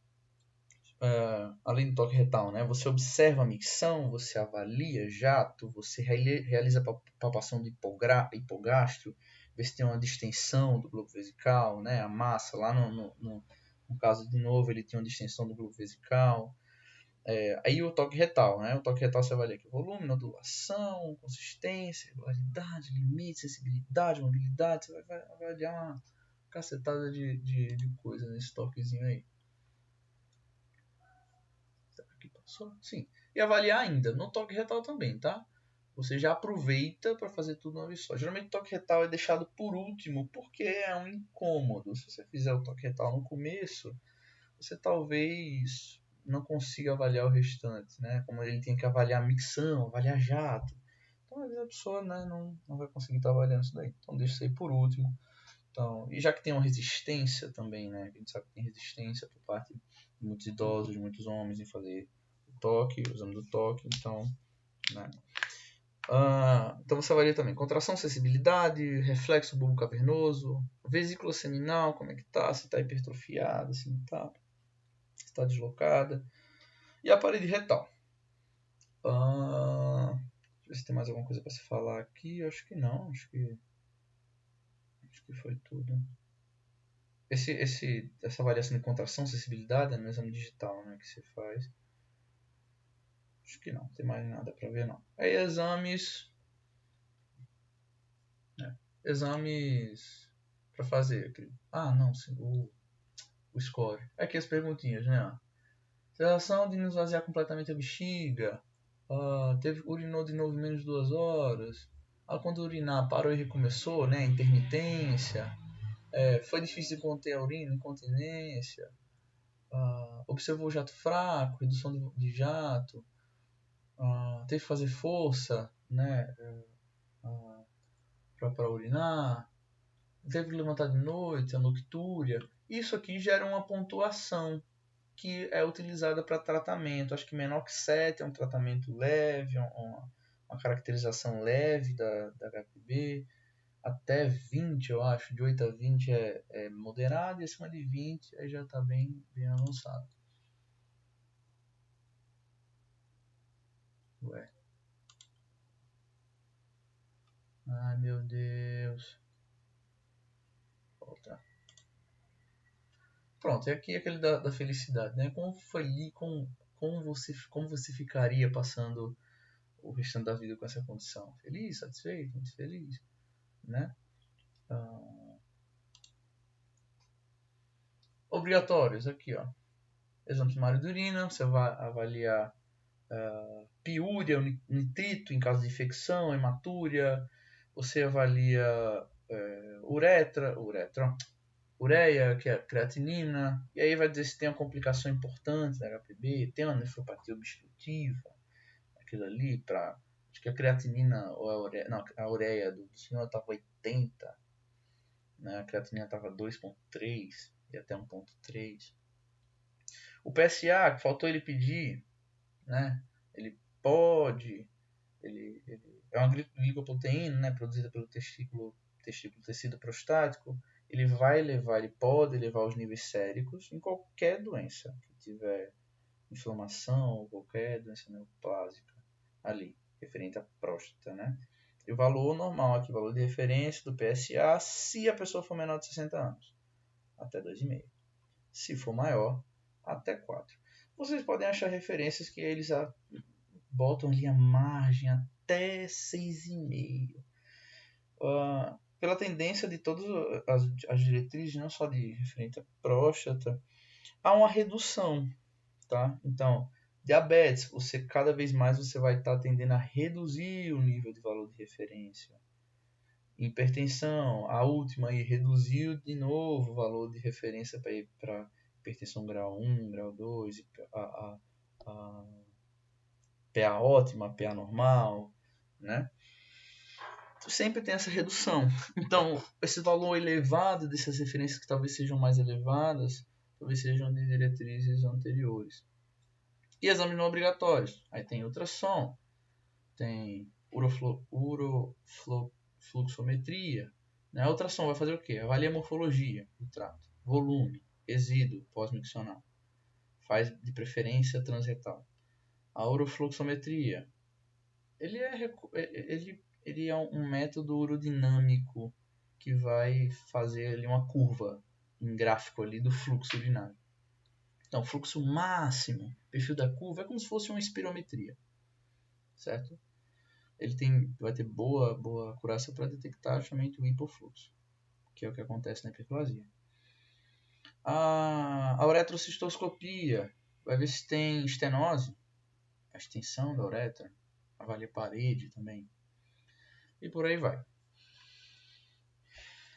além do toque retal, né? Você observa a micção, você avalia jato, você realiza palpação do hipogástrio, vê se tem uma distensão do globo vesical, né? A massa, lá no caso de novo, ele tinha uma distensão do globo vesical. Aí o toque retal, né? O toque retal você avalia aqui volume, nodulação, consistência, regularidade, limite, sensibilidade, mobilidade. Você vai avaliar uma cacetada de coisa nesse toquezinho aí. Será que passou? Sim. E avaliar ainda no toque retal também, tá? Você já aproveita para fazer tudo uma vez só. Geralmente o toque retal é deixado por último porque é um incômodo. Se você fizer o toque retal no começo, você talvez não consiga avaliar o restante, né? Como ele tem que avaliar a micção, avaliar jato. Então, às vezes a pessoa, né, não vai conseguir estar avaliando isso daí. Então, deixa isso aí por último. Então, e já que tem uma resistência também, né? A gente sabe que tem resistência por parte de muitos idosos, de muitos homens em fazer o toque, o exame do toque. Então, né? Então você avalia também contração, sensibilidade, reflexo bulbo cavernoso, vesícula seminal, como é que tá, se está hipertrofiada, se não está, se está deslocada. E a parede retal. Deixa eu ver se tem mais alguma coisa para se falar aqui. Acho que não. Acho que foi tudo. Essa avaliação de contração, sensibilidade é no exame digital, né, que você faz. Acho que não. Tem mais nada para ver não. Aí exames. Exames para fazer. Não. Sim, o score. Aqui as perguntinhas, né? Sensação de esvaziar completamente a bexiga. Urinou de novo em menos de 2 horas. Quando urinar, parou e recomeçou, né? Intermitência. Foi difícil de conter a urina, incontinência. Observou jato fraco, redução de jato. Teve que fazer força, né? Para urinar. Teve que levantar de noite, a noctúria. Isso aqui gera uma pontuação que é utilizada para tratamento. Acho que menor que 7 é um tratamento leve, uma caracterização leve da HPB. Até 20, eu acho, de 8 a 20 é moderado, e acima de 20 aí já está bem avançado. Ué. Ai, meu Deus. Volta. Pronto, é aqui aquele da felicidade, né? Como você ficaria passando o restante da vida com essa condição? Feliz, satisfeito, muito feliz, né? Obrigatórios, aqui, ó. Exame sumário de urina, você vai avaliar piúria, nitrito em caso de infecção, hematúria. Você avalia ureia, que é creatinina. E aí vai dizer se tem uma complicação importante da HPB, tem uma nefropatia obstrutiva, aquilo ali para... Acho que a creatinina ou a ureia do senhor estava 80, né? A creatinina estava 2,3 e até 1,3. O PSA, que faltou ele pedir, né? Ele pode, ele é uma glicoproteína, né? Produzida pelo testículo tecido prostático. Ele pode levar os níveis séricos em qualquer doença que tiver inflamação ou qualquer doença neoplásica ali. referente à próstata, né? E o valor normal aqui, o valor de referência do PSA, se a pessoa for menor de 60 anos, até 2,5. Se for maior, até 4. Vocês podem achar referências que eles botam ali a margem até 6,5. Pela tendência de todas as diretrizes, não só de referente à próstata, há uma redução, tá? Então, diabetes, cada vez mais você vai estar tendendo a reduzir o nível de valor de referência. Hipertensão, a última aí reduziu de novo o valor de referência para hipertensão grau 1, grau 2, a PA ótima, PA normal, né? Sempre tem essa redução. Então, esse valor elevado dessas referências que talvez sejam mais elevadas, talvez sejam de diretrizes anteriores. E exames não obrigatórios. Aí tem ultrassom, tem urofluxometria. Né? A ultrassom vai fazer o quê? Avalia a morfologia do trato, volume, resíduo pós-miccional. Faz de preferência transretal. A urofluxometria, ele é um método urodinâmico que vai fazer ali uma curva em gráfico ali do fluxo urinário. Então, o fluxo máximo, perfil da curva, é como se fosse uma espirometria, certo? Ele vai ter boa acurácia para detectar justamente o hipofluxo, que é o que acontece na hiperplasia. A uretrocistoscopia vai ver se tem estenose, a extensão da uretra, avalia a parede também, e por aí vai.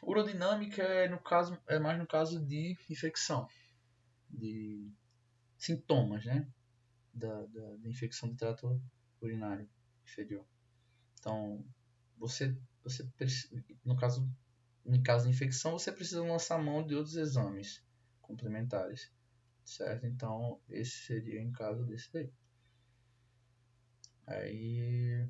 Urodinâmica é mais no caso de infecção, de sintomas, né? Da infecção do trato urinário inferior. Então, em caso de infecção, você precisa lançar mão de outros exames complementares, certo? Então, esse seria em caso desse daí. Aí,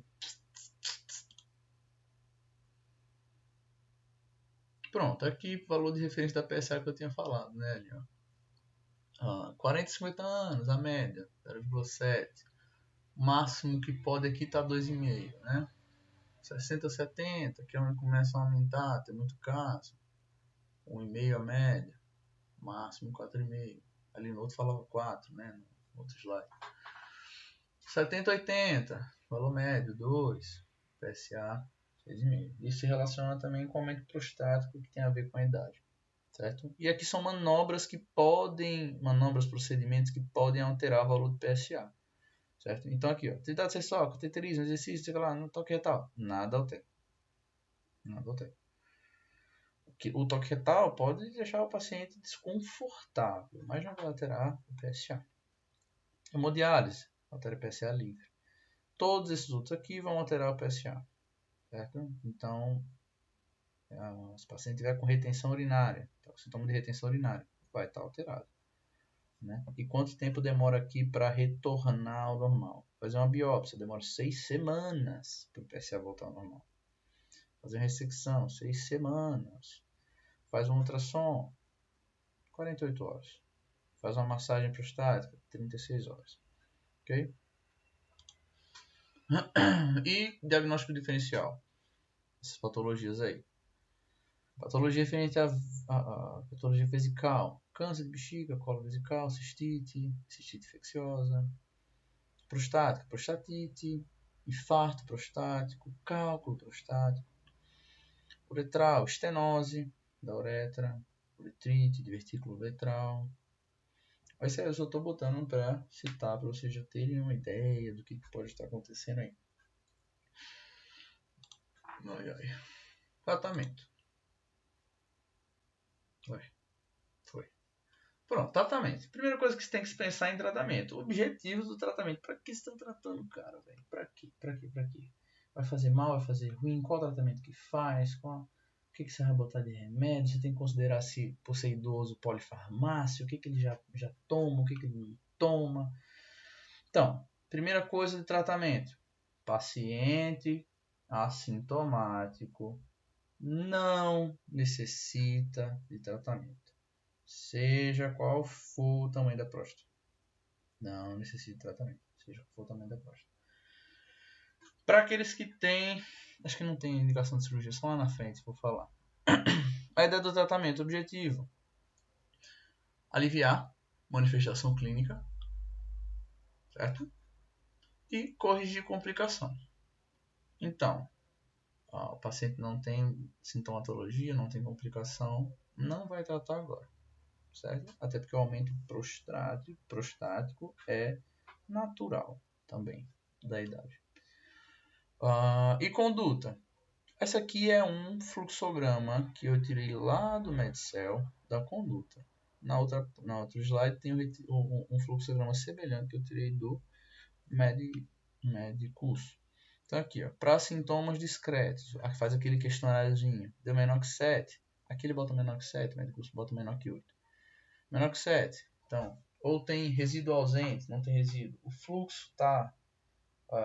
pronto, aqui o valor de referência da PSA que eu tinha falado, né, ali, ó. 40 e 50 anos, a média, 0,7. O máximo que pode aqui tá 2,5, né? 60 a 70, que é onde começa a aumentar, tem muito caso. 1,5 a média, máximo 4,5. Ali no outro falava 4, né? No outro slide. 70 a 80, valor médio 2, PSA 6,5. Isso se relaciona também com o aumento prostático, que tem a ver com a idade, certo? E aqui são manobras, procedimentos que podem alterar o valor do PSA, certo? Então aqui, ó, atividade sexual, cateterismo, exercício, sei lá, no toque retal, nada altera. O toque retal pode deixar o paciente desconfortável, mas não vai alterar o PSA. Hemodiálise, altera o PSA livre. Todos esses outros aqui vão alterar o PSA, certo? Então, se o paciente tiver com retenção urinária, tá com sintoma de retenção urinária, vai estar alterado. Né? E quanto tempo demora aqui para retornar ao normal? Fazer uma biópsia demora 6 semanas para o PSA voltar ao normal. Fazer uma ressecção, 6 semanas. Faz um ultrassom, 48 horas. Faz uma massagem prostática, 36 horas. Ok? E diagnóstico diferencial. Essas patologias aí. Patologia referente à patologia vesical. Câncer de bexiga, colo vesical, cistite infecciosa. Prostática, prostatite. Infarto prostático, cálculo prostático. Uretral, estenose da uretra. Uretrite, divertículo uretral. Mas eu só estou botando para citar, para vocês já terem uma ideia do que pode estar acontecendo aí. Tratamento. Foi. Pronto, tratamento. Primeira coisa que você tem que pensar em tratamento. Objetivos do tratamento. Para que você está tratando o cara, velho? Para quê? Vai fazer mal? Vai fazer ruim? Qual tratamento que faz? O que você vai botar de remédio? Você tem que considerar se, por ser idoso, polifarmácia, o que ele já toma, o que ele não toma. Então, primeira coisa de tratamento. Paciente assintomático não necessita de tratamento. Seja qual for o tamanho da próstata. Não necessita de tratamento. Seja qual for o tamanho da próstata. Para aqueles que têm, acho que não tem indicação de cirurgia, só lá na frente vou falar. A ideia do tratamento, objetivo: aliviar manifestação clínica, certo? E corrigir complicação. Então, o paciente não tem sintomatologia, não tem complicação, não vai tratar agora, certo? Até porque o aumento prostático é natural também da idade. E conduta. Essa aqui é um fluxograma que eu tirei lá do Medcel da conduta. Na outra slide tem um fluxograma semelhante que eu tirei do Medicurso. Então aqui, para sintomas discretos, faz aquele questionáriozinho. Deu menor que 7. Aqui ele bota menor que 7, Medicurso bota menor que 8. Menor que 7. Então, ou tem resíduo ausente, não tem resíduo. O fluxo está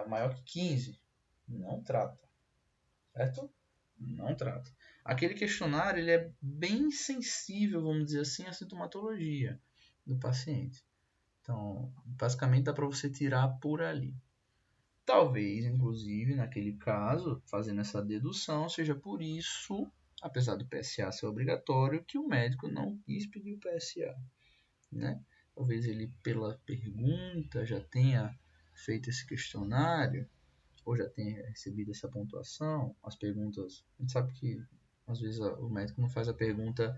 maior que 15. Não trata. Certo? Não trata. Aquele questionário ele é bem sensível, vamos dizer assim, à sintomatologia do paciente. Então, basicamente dá para você tirar por ali. Talvez, inclusive, naquele caso, fazendo essa dedução, seja por isso, apesar do PSA ser obrigatório, que o médico não quis pedir o PSA. Né? Talvez ele, pela pergunta, já tenha feito esse questionário, ou já tenha recebido essa pontuação. As perguntas, a gente sabe que às vezes o médico não faz a pergunta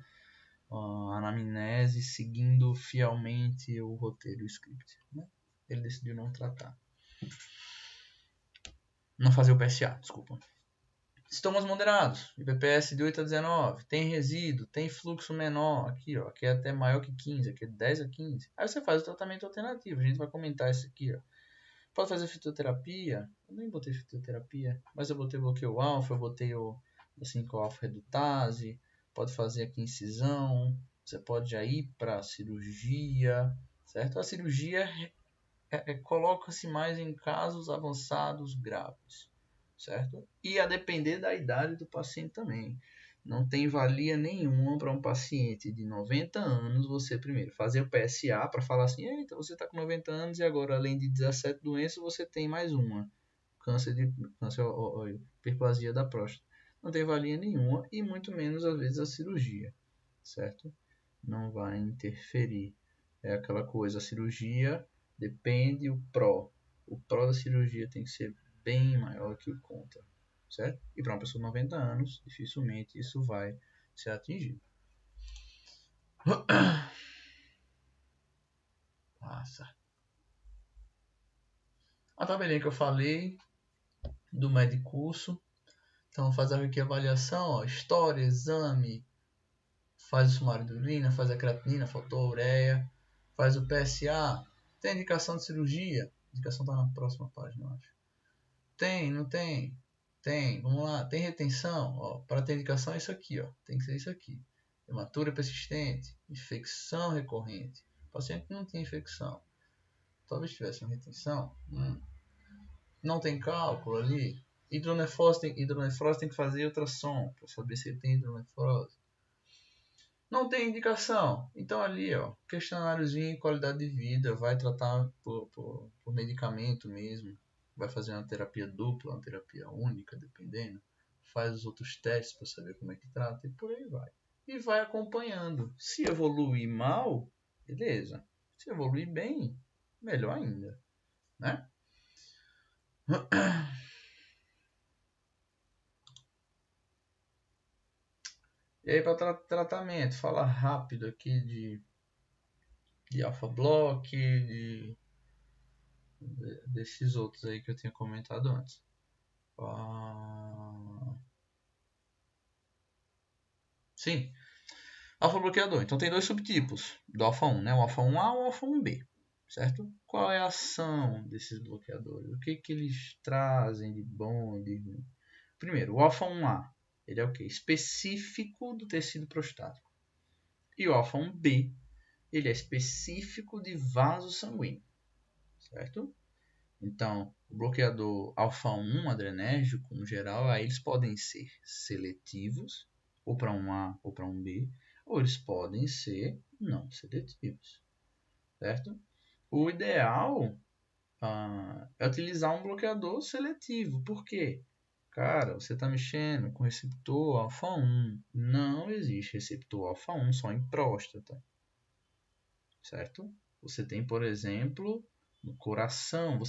anamnese seguindo fielmente o roteiro, o script. Né? Ele decidiu não tratar. Não fazer o PSA, desculpa. Sintomas moderados, IPPS de 8 a 19, tem resíduo, tem fluxo menor, aqui, ó, aqui é até maior que 15, aqui é 10 a 15. Aí você faz o tratamento alternativo, a gente vai comentar isso aqui, ó. Pode fazer fitoterapia, eu nem botei fitoterapia, mas eu botei bloqueio alfa, eu botei o 5-alfa redutase, pode fazer aqui incisão, você pode já ir para cirurgia, certo? A cirurgia coloca-se mais em casos avançados graves, certo? E a depender da idade do paciente também. Não tem valia nenhuma para um paciente de 90 anos você primeiro fazer o PSA para falar assim, eita, você está com 90 anos e agora além de 17 doenças você tem mais uma, câncer ou hiperplasia da próstata. Não tem valia nenhuma e muito menos às vezes a cirurgia, certo? Não vai interferir. É aquela coisa, a cirurgia depende o pró. O pró da cirurgia tem que ser bem maior que o contra, certo? E para uma pessoa de 90 anos, dificilmente isso vai ser atingido. Passa. A tabelinha que eu falei do Medicurso. Então faz aqui a avaliação, ó, história, exame, faz o sumário de urina, faz a creatinina, faltou a ureia, faz o PSA, tem indicação de cirurgia, a indicação está na próxima página, eu acho. Tem, não tem? Tem, vamos lá. Tem retenção? Para ter indicação é isso aqui. Tem que ser isso aqui. Hematura persistente. Infecção recorrente. O paciente não tem infecção. Talvez tivesse uma retenção. Não tem cálculo ali. Hidronefrose tem que fazer ultrassom para saber se ele tem hidronefrose. Não tem indicação. Então ali, questionáriozinho, qualidade de vida. Vai tratar por medicamento mesmo. Vai fazer uma terapia dupla, uma terapia única, dependendo. Faz os outros testes para saber como é que trata e por aí vai. E vai acompanhando. Se evoluir mal, beleza. Se evoluir bem, melhor ainda. Né? E aí para tratamento, falar rápido aqui de alpha block, desses outros aí que eu tinha comentado antes. Sim, alfa bloqueador. Então tem dois subtipos do alfa 1, né? O alfa 1A e o alfa 1B, certo? Qual é a ação desses bloqueadores? O que eles trazem de bom, de ruim? Primeiro, o alfa 1A, ele é o que? Específico do tecido prostático. E o alfa 1B, ele é específico de vaso sanguíneo, certo? Então, o bloqueador alfa 1 adrenérgico, no geral, aí eles podem ser seletivos, ou para um A ou para um B, ou eles podem ser não seletivos, certo? O ideal é utilizar um bloqueador seletivo. Por quê? Cara, você está mexendo com receptor alfa 1. Não existe receptor alfa 1 só em próstata, certo? Você tem, por exemplo, no coração,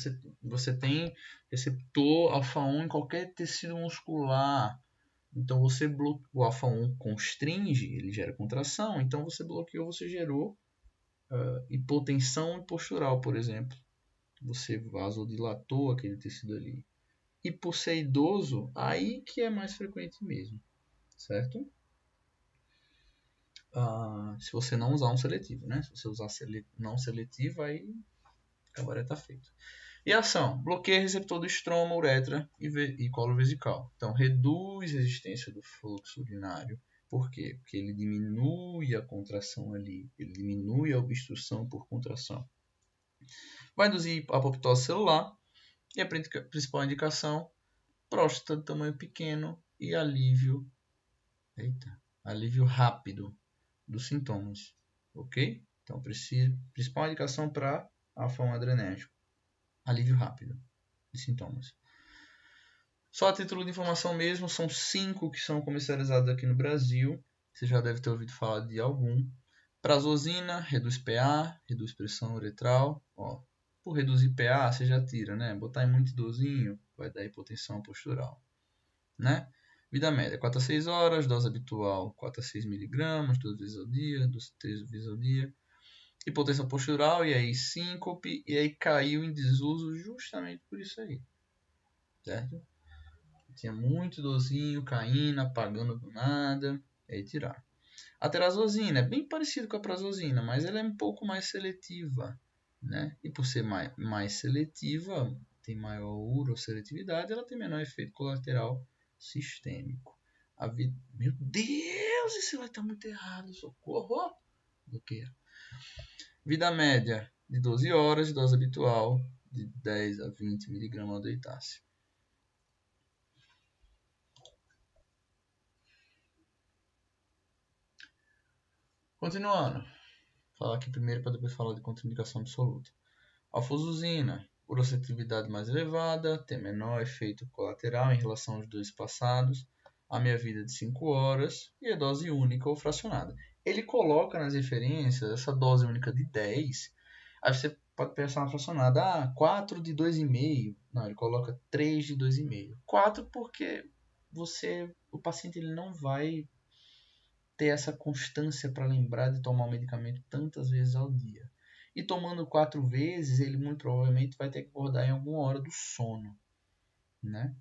você tem receptor alfa 1 em qualquer tecido muscular. Então você bloqueia, o alfa 1 constringe, ele gera contração. Então você bloqueou, você gerou hipotensão postural, por exemplo. Você vasodilatou aquele tecido ali. E por ser idoso, aí que é mais frequente mesmo, certo? Se você não usar um seletivo, né? Se você usar não seletivo, aí acabaria tá feito. E ação: bloqueia receptor do estroma, uretra e colo vesical. Então, reduz a resistência do fluxo urinário. Por quê? Porque ele diminui a contração ali, ele diminui a obstrução por contração. Vai induzir a apoptose celular e a principal indicação: próstata de tamanho pequeno e alívio rápido dos sintomas, ok? Então, principal indicação para alfa-1 adrenérgico, alívio rápido de sintomas. Só a título de informação mesmo, são 5 que são comercializados aqui no Brasil. Você já deve ter ouvido falar de algum. Prazosina, reduz PA, reduz pressão uretral. Ó, por reduzir PA, você já tira, né? Botar em muito dosinho, vai dar hipotensão postural, né? Vida média, 4 a 6 horas, dose habitual 4 a 6 miligramas, 2 vezes ao dia, 3 vezes ao dia. Hipotensão postural, e aí síncope, e aí caiu em desuso justamente por isso aí, certo? Tinha muito dozinho, caindo, apagando do nada, e aí tirar. A terazosina é bem parecido com a prazosina, mas ela é um pouco mais seletiva, né? E por ser mais seletiva, tem maior uroseletividade, ela tem menor efeito colateral sistêmico. Meu Deus, isso vai estar muito errado, socorro! Bloqueia. Vida média de 12 horas, dose habitual de 10 a 20 mg ao deitar-se. Continuando, falar aqui primeiro para depois falar de contraindicação absoluta. Alfuzuzina, uroseletividade mais elevada, tem menor efeito colateral em relação aos dois passados, a meia-vida de 5 horas e a dose única ou fracionada. Ele coloca nas referências essa dose única de 10, aí você pode pensar na fracionada, 4 de 2,5. Não, ele coloca 3 de 2,5. 4 porque o paciente ele não vai ter essa constância para lembrar de tomar o medicamento tantas vezes ao dia. E tomando 4 vezes, ele muito provavelmente vai ter que acordar em alguma hora do sono, né?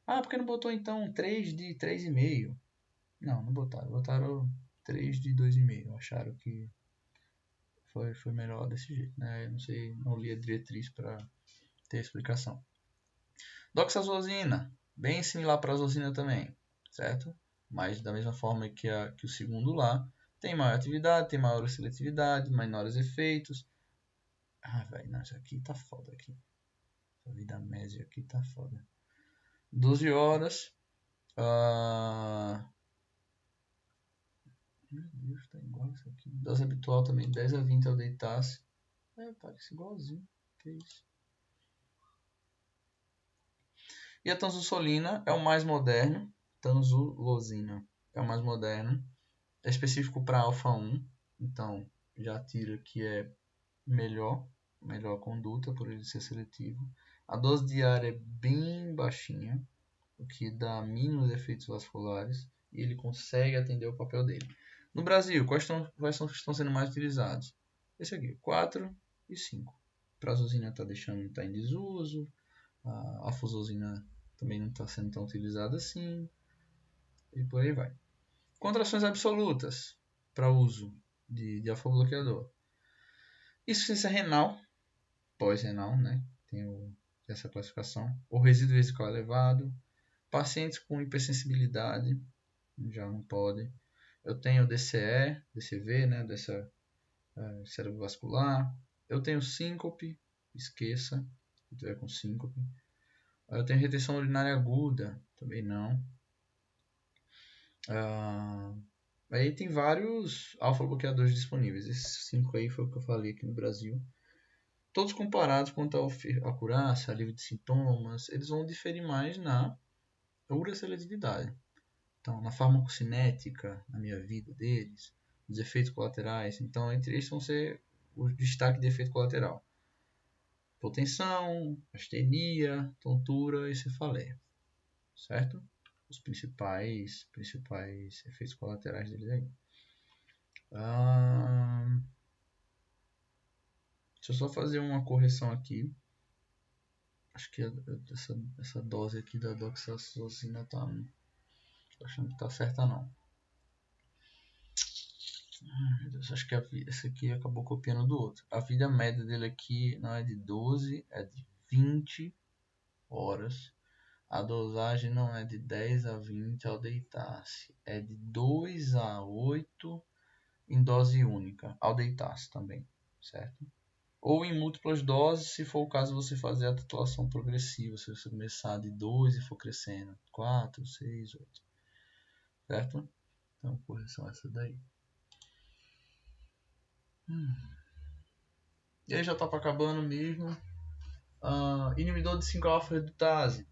Por que não botou então 3 de 3,5? Não, não botaram. Botaram 3 de 2,5. Acharam que foi melhor desse jeito, né? Eu não sei, não li a diretriz para ter explicação. Doxazosina, bem similar à prazosina também, certo? Mas da mesma forma que o segundo lá, tem maior atividade, tem maior seletividade, menores efeitos. Velho, não, isso aqui tá foda aqui. Essa vida média aqui tá foda. 12 horas. Meu Deus, tá igual isso aqui. Dose habitual também, 10 a 20 ao deitar-se. Parece igualzinho. Que isso? E a tanzusolina é o mais moderno. Tanzulosina é o mais moderno. É específico para alfa 1. Então, já tira que é melhor conduta por ele ser seletivo. A dose diária é bem baixinha, o que dá mínimos efeitos vasculares e ele consegue atender o papel dele. No Brasil, quais são os que estão sendo mais utilizados? Esse aqui, 4 e 5. Prazosina está em desuso, a fusosina também não está sendo tão utilizada assim, e por aí vai. Contrações absolutas para uso de alfa-bloqueador. Insuficiência renal, pós-renal, né? Tem essa classificação. O resíduo vesical elevado. Pacientes com hipersensibilidade já não podem. Eu tenho DCE, DCV, né? Dessa cerebrovascular. Eu tenho síncope, esqueça, se tiver com síncope. Eu tenho retenção urinária aguda, também não. Aí tem vários alfa-bloqueadores disponíveis. Esses 5 aí foi o que eu falei aqui no Brasil. todos comparados quanto à acurácia, alívio de sintomas, eles vão diferir mais na pura seletividade. Então, na farmacocinética, na minha vida deles, os efeitos colaterais. Então, entre eles vão ser o destaque de efeito colateral: hipotensão, astenia, tontura e cefaleia. Certo? Os principais efeitos colaterais deles aí. Deixa eu só fazer uma correção aqui. Acho que essa dose aqui da doxazosina tá achando que tá certa não. Ai, meu Deus, acho que esse aqui acabou copiando do outro. A vida média dele aqui não é de 12, é de 20 horas. A dosagem não é de 10 a 20 ao deitar-se, é de 2 a 8 em dose única, ao deitar-se também, certo? Ou em múltiplas doses, se for o caso você fazer a titulação progressiva, se você começar de 2 e for crescendo, 4, 6, 8, certo? Então, correção essa daí. E aí já tá para acabando mesmo. Inibidor de 5-alfa-redutase.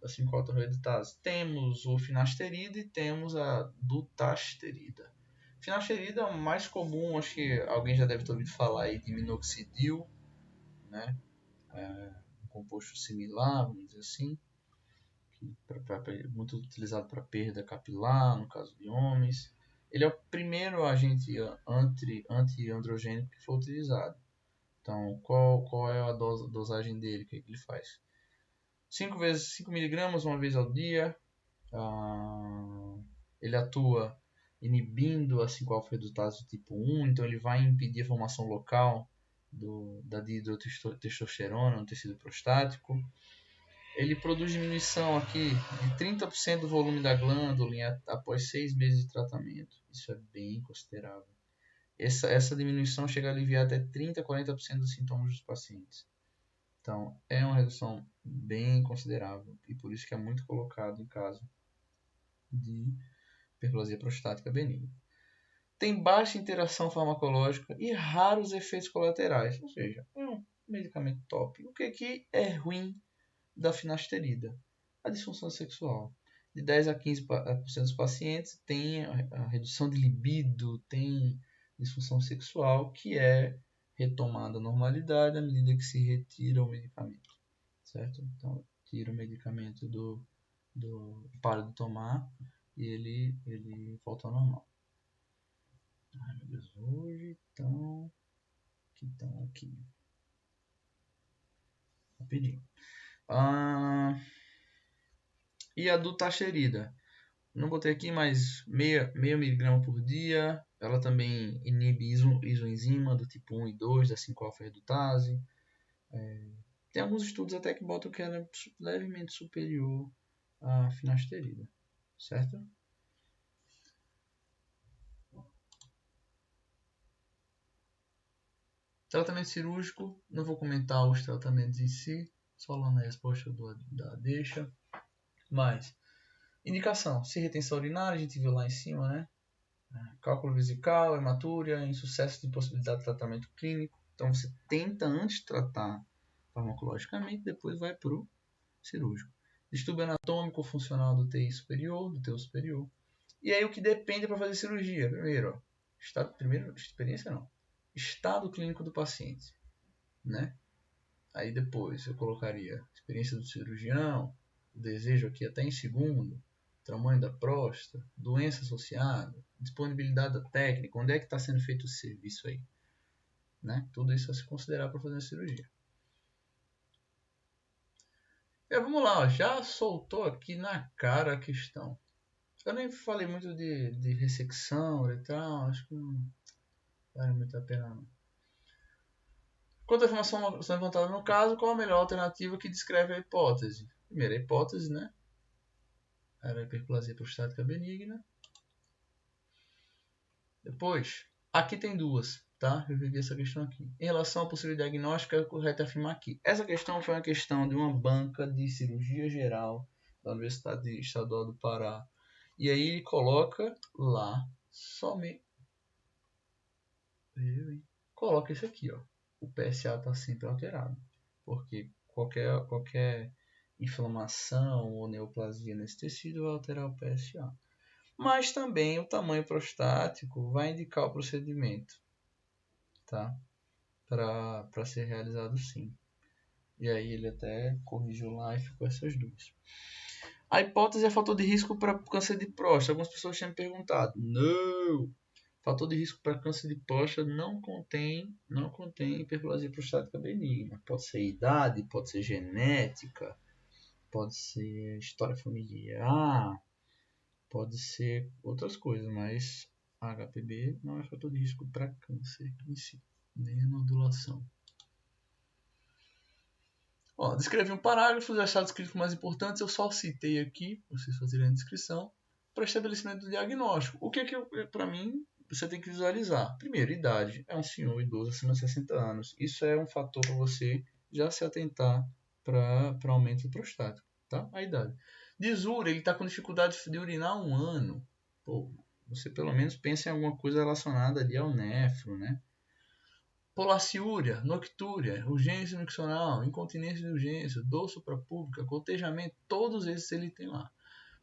Da 5-alfa-redutase. Temos o finasterida e temos a dutasterida. Finasterida é o mais comum, acho que alguém já deve ter ouvido falar aí de minoxidil, né? Um composto similar, vamos dizer assim, muito utilizado para perda capilar, no caso de homens. Ele é o primeiro agente anti-androgênico que foi utilizado. Então, qual é a dosagem dele? O que ele faz? 5 mg uma vez ao dia. Ele atua inibindo a 5-alfa-redutase tipo 1, então ele vai impedir a formação local da dihidrotestosterona no tecido prostático. Ele produz diminuição aqui de 30% do volume da glândula após 6 meses de tratamento. Isso é bem considerável. Essa diminuição chega a aliviar até 30 a 40% dos sintomas dos pacientes. Então, é uma redução bem considerável e por isso que é muito colocado em caso de hiperplasia prostática benigna. Tem baixa interação farmacológica e raros efeitos colaterais, ou seja, é um medicamento top. O que é ruim da finasterida? A disfunção sexual. De 10 a 15% dos pacientes tem a redução de libido, tem disfunção sexual, que é retomada à normalidade à medida que se retira o medicamento, certo? Então, tira o medicamento para de tomar e ele volta ao normal. Ai, meu Deus, hoje estão aqui. Rapidinho. E a dutasterida. Não botei aqui, mas meio miligrama por dia. Ela também inibe isoenzima do tipo 1 e 2 da 5-alfa-redutase. Tem alguns estudos até que botam que ela é levemente superior à finasterida, certo? Tratamento cirúrgico, não vou comentar os tratamentos em si, só lá na resposta da deixa. Mas, indicação, se retenção urinária, a gente viu lá em cima, né? Cálculo vesical, hematúria, insucesso de possibilidade de tratamento clínico. Então você tenta antes tratar farmacologicamente, depois vai para o cirúrgico. Distúrbio anatômico funcional do TI superior, do TU superior. E aí o que depende para fazer cirurgia? Experiência não. Estado clínico do paciente, né? Aí depois eu colocaria experiência do cirurgião, o desejo aqui até em segundo, tamanho da próstata, doença associada, disponibilidade da técnica, onde é que está sendo feito o serviço aí, né? Tudo isso a se considerar para fazer a cirurgia. Vamos lá, ó, já soltou aqui na cara a questão. Eu nem falei muito de ressecção e tal, acho que não vale muito a pena não. Quanto à informação levantada no caso, qual a melhor alternativa que descreve a hipótese? Primeira hipótese, né? Era a hiperplasia prostática benigna. Depois, aqui tem duas, tá? Eu vi essa questão aqui. Em relação ao possível diagnóstico, é correto afirmar aqui. Essa questão foi uma questão de uma banca de cirurgia geral da Universidade Estadual do Pará. E aí ele coloca lá somente... Coloca esse aqui, ó. o PSA está sempre alterado, porque qualquer inflamação ou neoplasia nesse tecido vai alterar o PSA. Mas também o tamanho prostático vai indicar o procedimento, tá? Para ser realizado sim. E aí ele até corrigiu lá e ficou essas duas. A hipótese é fator de risco para câncer de próstata. Algumas pessoas tinham me perguntado. Não! Fator de risco para câncer de próstata não contém hiperplasia prostática benigna. Pode ser idade, pode ser genética, pode ser história familiar, pode ser outras coisas, mas HPB não é fator de risco para câncer em si, nem a nodulação. Ó, descrevi um parágrafo, os achados clínicos mais importantes, eu só citei aqui, para vocês fazerem a descrição, para estabelecimento do diagnóstico. O que é que, para mim, você tem que visualizar? Primeiro, idade. É um senhor idoso acima de 60 anos. Isso é um fator para você já se atentar para aumento prostático, tá? A idade. Desura, ele está com dificuldade de urinar há um ano. Pô, você pelo menos pensa em alguma coisa relacionada ali ao nefro, né? Polaciúria, noctúria, urgência miccional, incontinência de urgência, dor suprapúbica, cotejamento, todos esses ele tem lá.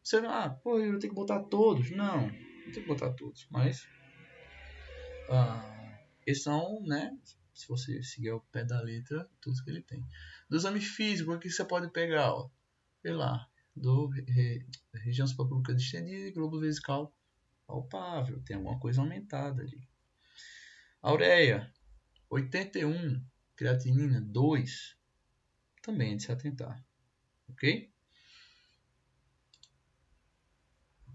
Você não, pô, eu tenho que botar todos. Não tem que botar todos, mas esses são, né, se você seguir ao pé da letra, todos que ele tem. Do exame físico, aqui você pode pegar, ó, sei lá, região suprapúbica distendida e globo vesical palpável, tem alguma coisa aumentada ali. A ureia, 81, creatinina 2, também é de se atentar, ok?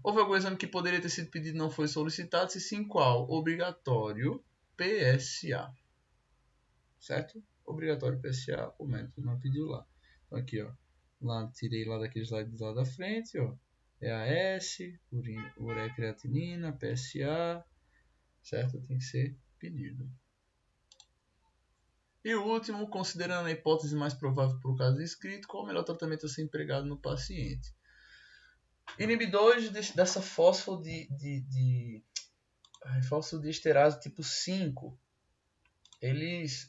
Houve algum exame que poderia ter sido pedido e não foi solicitado? Se sim, qual? Obrigatório PSA, certo? Obrigatório PSA, o médico não pediu lá. Então aqui, ó, lá tirei lá daquele slide lá da frente, ó, EAS, ureia creatinina, PSA, certo? Tem que ser pedido. E o último, considerando a hipótese mais provável para o caso descrito, qual o melhor tratamento a ser empregado no paciente? Inibidores dessa fosfodiesterase tipo 5, eles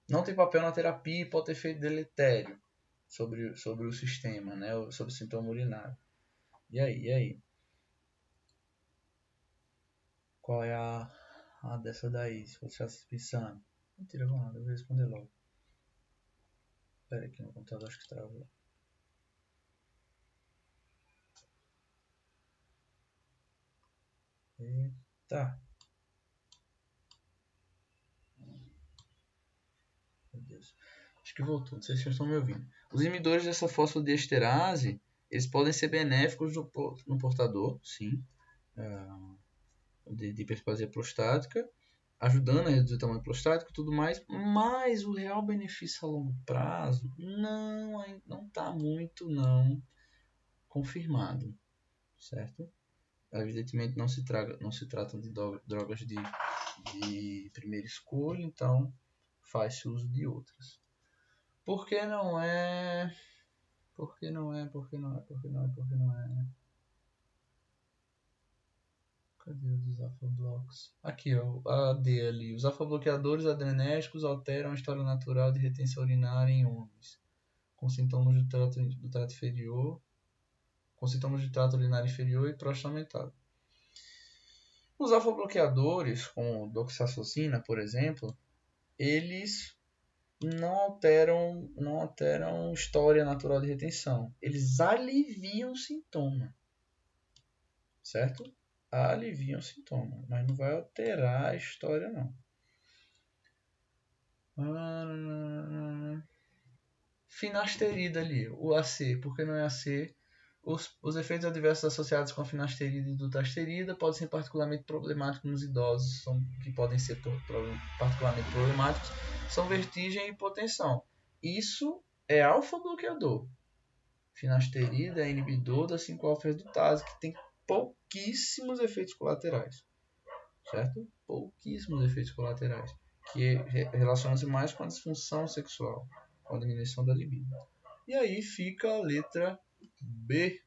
não têm papel na terapia e podem ter efeito deletério sobre o sistema, né? Sobre o sintoma urinário. E aí? Qual é a dessa daí? Se você está pensando. Mentira, vamos lá, eu vou responder logo. Espera aqui, no computador acho que travou. Eita. Meu Deus. Acho que voltou, não sei se vocês estão me ouvindo. Os inibidores dessa fosfodiesterase, eles podem ser benéficos no portador, sim, de hiperplasia prostática, ajudando a reduzir o tamanho prostático e tudo mais, mas o real benefício a longo prazo não está muito confirmado, certo? Evidentemente não se tratam de drogas de primeira escolha, então faz-se uso de outras. Por que não é? Por que não é? Cadê os alfa-blocos? Aqui, ó, a D ali. Os alfa-bloqueadores adrenérgicos alteram a história natural de retenção urinária em homens, com sintomas do trato inferior, com sintomas de trato urinário inferior e próstata aumentada. Os alfa-bloqueadores, como doxazosina, por exemplo, eles não alteram história natural de retenção. Eles aliviam o sintoma, certo? Aliviam o sintoma, mas não vai alterar a história, não. Finasterida ali, o AC, por que não é AC? Os efeitos adversos associados com a finasterida e dutasterida podem ser particularmente problemáticos nos idosos, que podem ser particularmente problemáticos, são vertigem e hipotensão. Isso é alfa-bloqueador. Finasterida é inibidor da 5-alfa-redutase, que tem pouquíssimos efeitos colaterais, certo? Pouquíssimos efeitos colaterais, que relacionam-se mais com a disfunção sexual, com a diminuição da libido. E aí fica a letra B,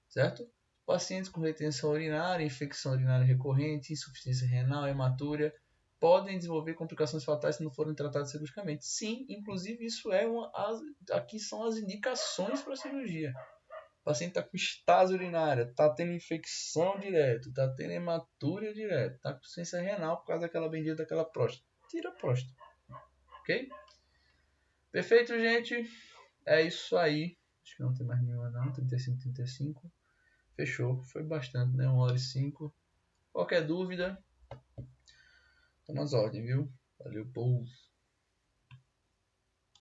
certo? Pacientes com retenção urinária, infecção urinária recorrente, insuficiência renal, hematúria, podem desenvolver complicações fatais se não forem tratados cirurgicamente. Sim, inclusive isso aqui são as indicações para a cirurgia. O paciente está com estase urinária, está tendo infecção direto, está tendo hematúria direto, está com insuficiência renal por causa daquela bendita daquela próstata. Tira a próstata. Ok? Perfeito, gente. É isso aí. Acho que não tem mais nenhuma não. 35, 35. Fechou. Foi bastante, né? 1h05. Qualquer dúvida, toma as ordens, viu? Valeu, povo.